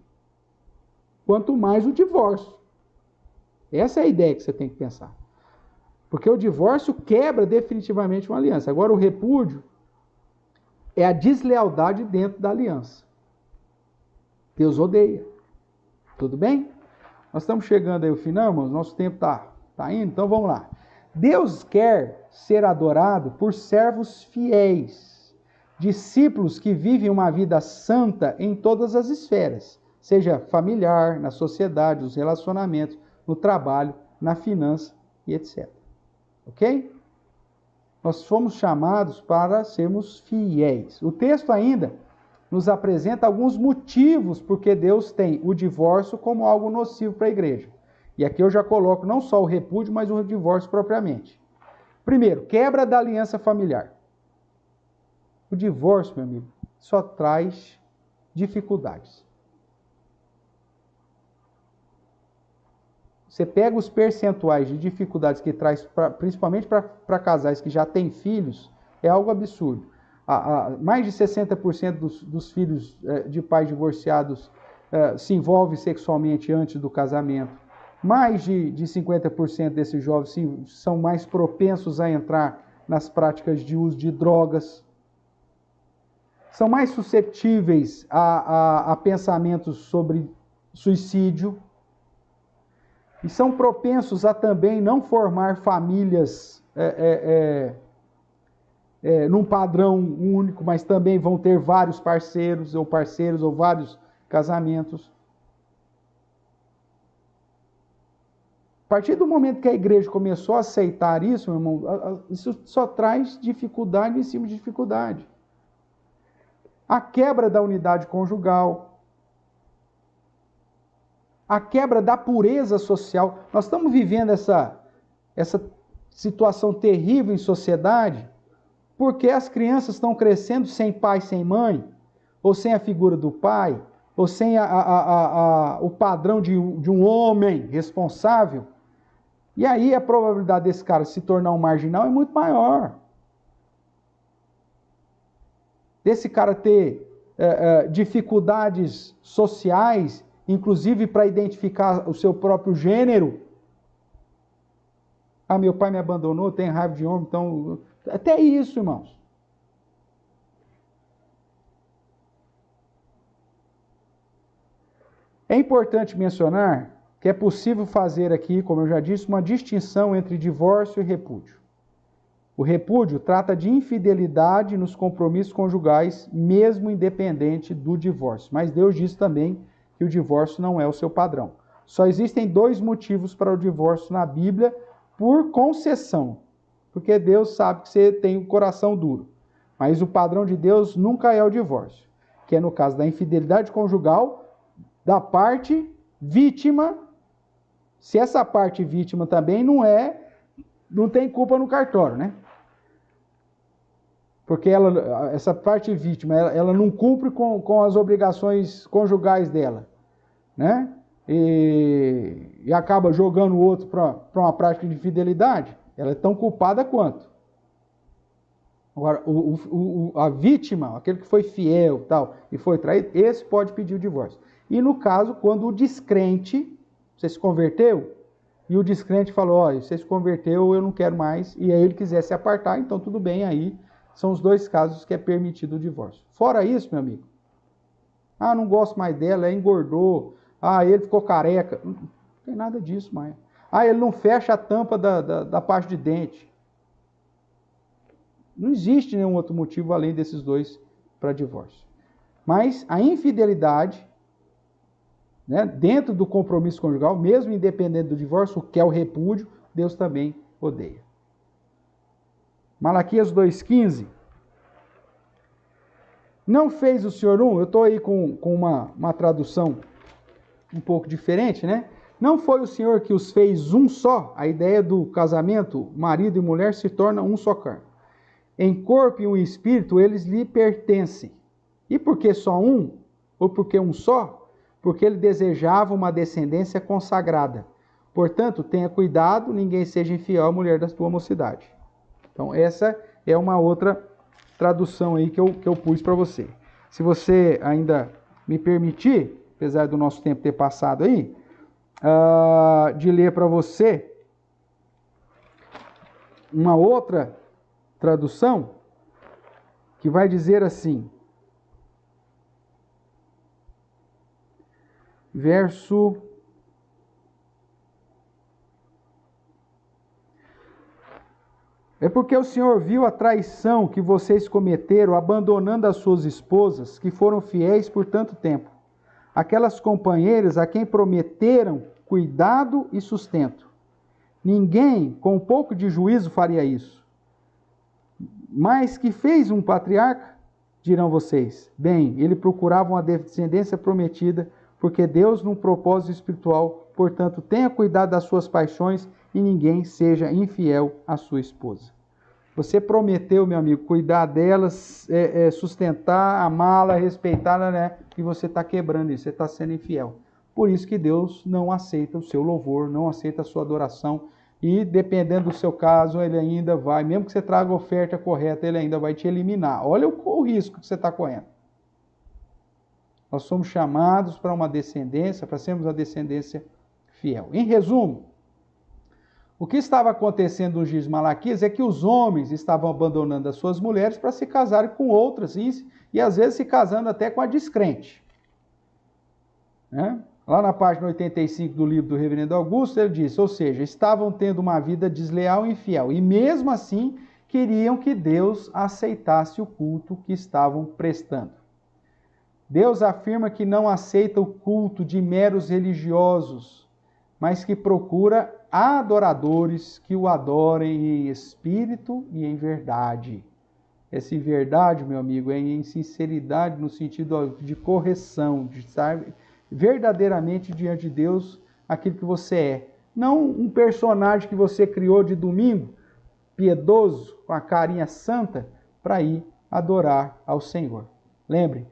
quanto mais o divórcio. Essa é a ideia que você tem que pensar. Porque o divórcio quebra definitivamente uma aliança. Agora o repúdio é a deslealdade dentro da aliança. Deus odeia. Tudo bem? Nós estamos chegando aí ao final, irmãos. Nosso tempo está indo, então vamos lá. Deus quer ser adorado por servos fiéis, discípulos que vivem uma vida santa em todas as esferas, seja familiar, na sociedade, nos relacionamentos, no trabalho, na finança e etc. Ok? Nós fomos chamados para sermos fiéis. O texto ainda nos apresenta alguns motivos porque Deus tem o divórcio como algo nocivo para a igreja. E aqui eu já coloco não só o repúdio, mas o divórcio propriamente. Primeiro, quebra da aliança familiar. O divórcio, meu amigo, só traz dificuldades. Você pega os percentuais de dificuldades que traz, principalmente para casais que já têm filhos, é algo absurdo. Mais de 60% dos filhos de pais divorciados se envolvem sexualmente antes do casamento. Mais de 50% desses jovens são mais propensos a entrar nas práticas de uso de drogas. São mais suscetíveis a pensamentos sobre suicídio. E são propensos a também não formar famílias num padrão único, mas também vão ter vários parceiros ou vários casamentos. A partir do momento que a igreja começou a aceitar isso, meu irmão, isso só traz dificuldade em cima de dificuldade. A quebra da unidade conjugal, a quebra da pureza social. Nós estamos vivendo essa situação terrível em sociedade porque as crianças estão crescendo sem pai, sem mãe, ou sem a figura do pai, ou sem o padrão de um homem responsável. E aí a probabilidade desse cara se tornar um marginal é muito maior. Desse cara ter dificuldades sociais, inclusive para identificar o seu próprio gênero. Ah, meu pai me abandonou, tem raiva de homem, então... Até isso, irmãos. É importante mencionar que é possível fazer aqui, como eu já disse, uma distinção entre divórcio e repúdio. O repúdio trata de infidelidade nos compromissos conjugais, mesmo independente do divórcio. Mas Deus diz também que o divórcio não é o seu padrão. Só existem 2 motivos para o divórcio na Bíblia por concessão. Porque Deus sabe que você tem um coração duro. Mas o padrão de Deus nunca é o divórcio. Que é no caso da infidelidade conjugal, da parte vítima. Se essa parte vítima também não tem culpa no cartório, né? Porque essa parte vítima, ela não cumpre com as obrigações conjugais dela, né? E acaba jogando o outro para uma prática de infidelidade. Ela é tão culpada quanto. Agora, a vítima, aquele que foi fiel tal, e foi traído, esse pode pedir o divórcio. E no caso, quando o descrente, você se converteu, e o descrente falou, olha, você se converteu, eu não quero mais, e aí ele quiser se apartar, então tudo bem, aí são os 2 casos que é permitido o divórcio. Fora isso, meu amigo, não gosto mais dela, engordou, ele ficou careca, não tem nada disso mais. Ele não fecha a tampa da parte de dente. Não existe nenhum outro motivo além desses 2 para divórcio. Mas a infidelidade, né, dentro do compromisso conjugal, mesmo independente do divórcio, que é o repúdio, Deus também odeia. Malaquias 2,15. Não fez o Senhor um? Eu estou aí com uma tradução um pouco diferente, né? Não foi o Senhor que os fez um só? A ideia do casamento, marido e mulher se torna um só carne. Em corpo e um espírito, eles lhe pertencem. E por que só um? Ou por que um só? Porque ele desejava uma descendência consagrada. Portanto, tenha cuidado, ninguém seja infiel à mulher da tua mocidade. Então, essa é uma outra tradução aí que eu pus para você. Se você ainda me permitir, apesar do nosso tempo ter passado aí, de ler para você uma outra tradução que vai dizer assim, verso... É porque o Senhor viu a traição que vocês cometeram, abandonando as suas esposas, que foram fiéis por tanto tempo. Aquelas companheiras a quem prometeram cuidado e sustento. Ninguém com um pouco de juízo faria isso. Mas que fez um patriarca? Dirão vocês. Bem, ele procurava uma descendência prometida, porque Deus, num propósito espiritual, portanto, tenha cuidado das suas paixões e ninguém seja infiel à sua esposa. Você prometeu, meu amigo, cuidar delas, sustentar, amá-la, respeitá-la, né? E você está quebrando isso, você está sendo infiel. Por isso que Deus não aceita o seu louvor, não aceita a sua adoração. E dependendo do seu caso, ele ainda vai, mesmo que você traga a oferta correta, ele ainda vai te eliminar. Olha o risco que você está correndo. Nós somos chamados para uma descendência, para sermos a descendência fiel. Em resumo, o que estava acontecendo no Giz Malaquias é que os homens estavam abandonando as suas mulheres para se casarem com outras e às vezes se casando até com a descrente. Né? Lá na página 85 do livro do Reverendo Augusto, ele diz, ou seja, estavam tendo uma vida desleal e infiel, e mesmo assim queriam que Deus aceitasse o culto que estavam prestando. Deus afirma que não aceita o culto de meros religiosos, mas que procura adoradores que o adorem em espírito e em verdade. Essa verdade, meu amigo, é em sinceridade no sentido de correção, de estar verdadeiramente diante de Deus aquilo que você é. Não um personagem que você criou de domingo, piedoso, com a carinha santa, para ir adorar ao Senhor. Lembre,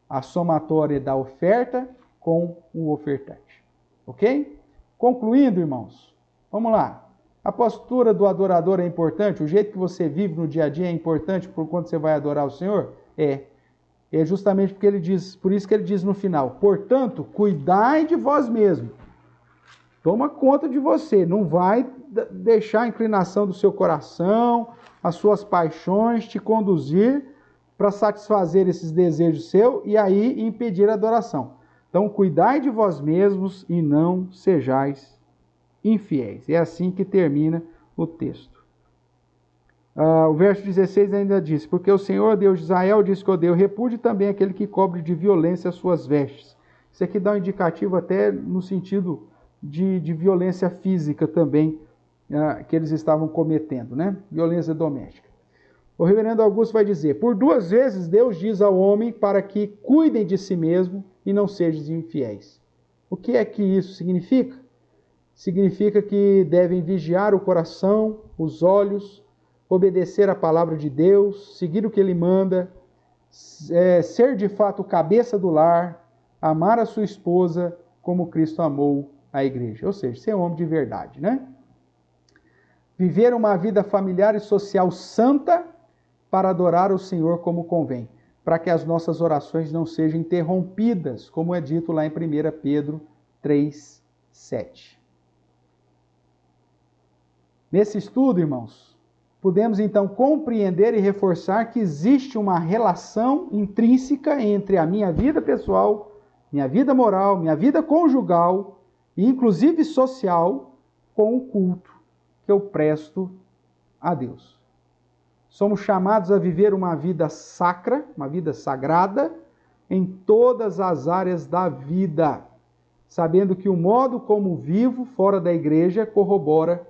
a somatória da oferta com o ofertante. Ok? Concluindo, irmãos, vamos lá. A postura do adorador é importante? O jeito que você vive no dia a dia é importante por quando você vai adorar o Senhor? É justamente porque ele diz, por isso que ele diz no final, portanto, cuidai de vós mesmos. Toma conta de você, não vai deixar a inclinação do seu coração, as suas paixões te conduzir para satisfazer esses desejos seus e aí impedir a adoração. Então, cuidai de vós mesmos e não sejais infiéis. É assim que termina o texto. O verso 16 ainda diz, porque o Senhor Deus de Israel diz que odeia, repude também aquele que cobre de violência as suas vestes. Isso aqui dá um indicativo até no sentido de violência física também, que eles estavam cometendo, né? Violência doméstica. O reverendo Augusto vai dizer, por 2 vezes Deus diz ao homem para que cuidem de si mesmo e não sejam infiéis. O que é que isso significa? Significa que devem vigiar o coração, os olhos, obedecer a palavra de Deus, seguir o que Ele manda, ser de fato o cabeça do lar, amar a sua esposa como Cristo amou a igreja. Ou seja, ser um homem de verdade, né? Viver uma vida familiar e social santa para adorar o Senhor como convém, para que as nossas orações não sejam interrompidas, como é dito lá em 1 Pedro 3:7. Nesse estudo, irmãos, podemos então compreender e reforçar que existe uma relação intrínseca entre a minha vida pessoal, minha vida moral, minha vida conjugal e inclusive social com o culto que eu presto a Deus. Somos chamados a viver uma vida sacra, uma vida sagrada, em todas as áreas da vida, sabendo que o modo como vivo fora da igreja corrobora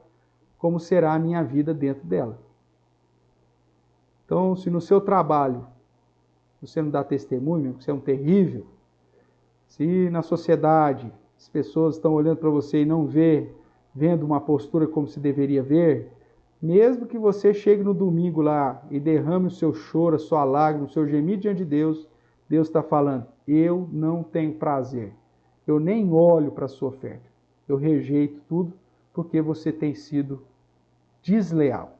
como será a minha vida dentro dela. Então, se no seu trabalho você não dá testemunho, você é um terrível, se na sociedade as pessoas estão olhando para você e não vendo uma postura como se deveria ver, mesmo que você chegue no domingo lá e derrame o seu choro, a sua lágrima, o seu gemido diante de Deus, Deus está falando, eu não tenho prazer, eu nem olho para a sua oferta. eu rejeito tudo, porque você tem sido desleal.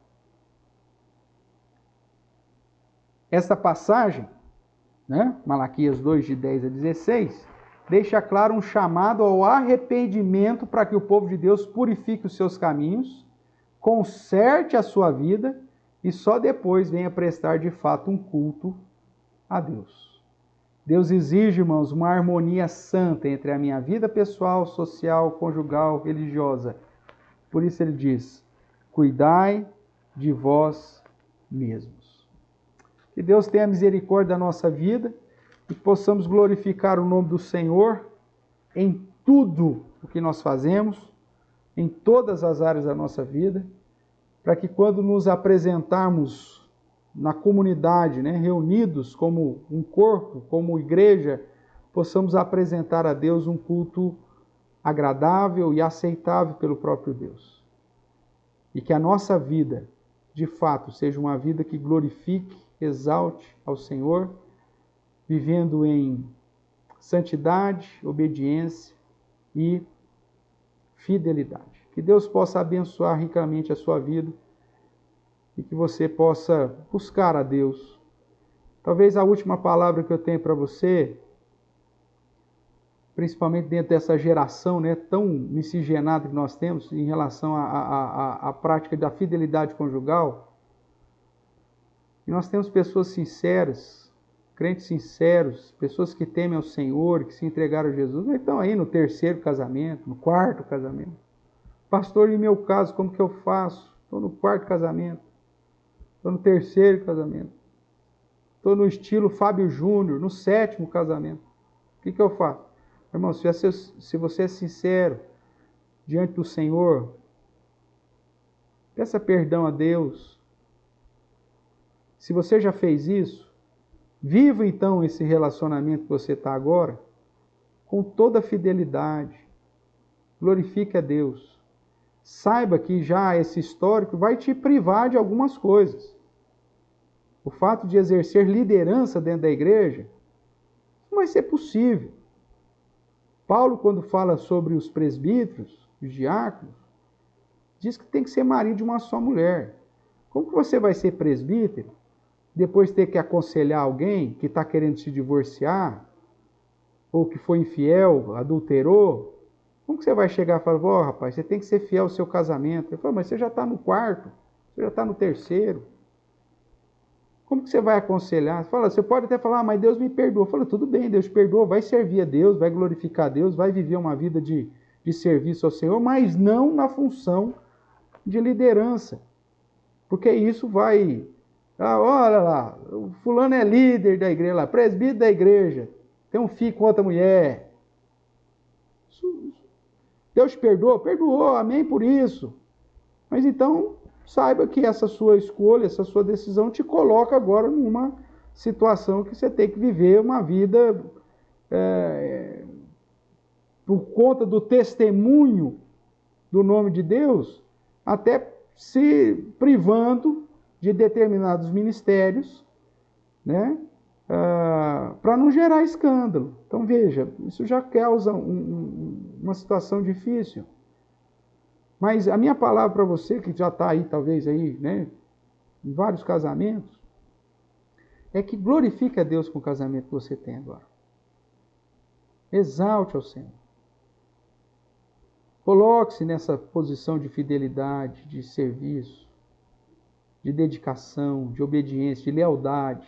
Essa passagem, né, Malaquias 2, de 10 a 16, deixa claro um chamado ao arrependimento para que o povo de Deus purifique os seus caminhos, conserte a sua vida e só depois venha prestar de fato um culto a Deus. Deus exige, irmãos, uma harmonia santa entre a minha vida pessoal, social, conjugal, religiosa. Por isso ele diz: cuidai de vós mesmos. Que Deus tenha misericórdia da nossa vida e que possamos glorificar o nome do Senhor em tudo o que nós fazemos, em todas as áreas da nossa vida, para que quando nos apresentarmos na comunidade, né, reunidos como um corpo, como igreja, possamos apresentar a Deus um culto agradável e aceitável pelo próprio Deus. E que a nossa vida, de fato, seja uma vida que glorifique, exalte ao Senhor, vivendo em santidade, obediência e fidelidade. Que Deus possa abençoar ricamente a sua vida e que você possa buscar a Deus. Talvez a última palavra que eu tenho para você, principalmente dentro dessa geração, né, tão miscigenada que nós temos em relação à prática da fidelidade conjugal, e nós temos pessoas sinceras, crentes sinceros, pessoas que temem ao Senhor, que se entregaram a Jesus, mas estão aí no terceiro casamento, no quarto casamento. Pastor, em meu caso, como que eu faço? Estou no quarto casamento, estou no terceiro casamento, estou no estilo Fábio Júnior, no sétimo casamento. O que eu faço? Irmão, se você é sincero diante do Senhor, peça perdão a Deus. Se você já fez isso, viva então esse relacionamento que você está agora com toda a fidelidade. Glorifique a Deus. Saiba que já esse histórico vai te privar de algumas coisas. O fato de exercer liderança dentro da igreja não vai ser possível. Paulo, quando fala sobre os presbíteros, os diáconos, diz que tem que ser marido de uma só mulher. Como que você vai ser presbítero, depois ter que aconselhar alguém que está querendo se divorciar, ou que foi infiel, adulterou? Como que você vai chegar e falar, rapaz, você tem que ser fiel ao seu casamento? Ele fala, mas você já está no quarto, você já está no terceiro. Como que você vai aconselhar? Você pode até falar, mas Deus me perdoa. Fala, tudo bem, Deus te perdoa, vai servir a Deus, vai glorificar a Deus, vai viver uma vida de serviço ao Senhor, mas não na função de liderança. Porque isso vai... olha lá, o fulano é líder da igreja lá, presbítero da igreja, tem um filho com outra mulher. Deus te perdoou? Perdoou, amém por isso. Mas então, saiba que essa sua escolha, essa sua decisão te coloca agora numa situação que você tem que viver uma vida por conta do testemunho do nome de Deus, até se privando de determinados ministérios, né, para não gerar escândalo. Então veja, isso já causa uma situação difícil. Mas a minha palavra para você, que já está aí, talvez, aí, né, em vários casamentos, é que glorifique a Deus com o casamento que você tem agora. Exalte ao Senhor. Coloque-se nessa posição de fidelidade, de serviço, de dedicação, de obediência, de lealdade.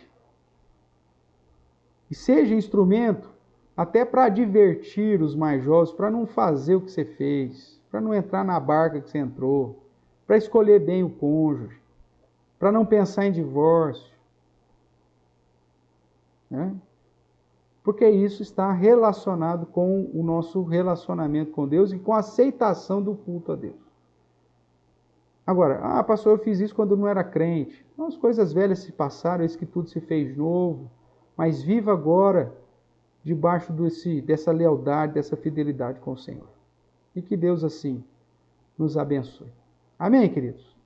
E seja instrumento até para advertir os mais jovens, para não fazer o que você fez, para não entrar na barca que você entrou, para escolher bem o cônjuge, para não pensar em divórcio. Né? Porque isso está relacionado com o nosso relacionamento com Deus e com a aceitação do culto a Deus. Agora, pastor, eu fiz isso quando eu não era crente. Não, as coisas velhas se passaram, eis que tudo se fez novo. Mas viva agora debaixo dessa lealdade, dessa fidelidade com o Senhor. E que Deus assim nos abençoe. Amém, queridos?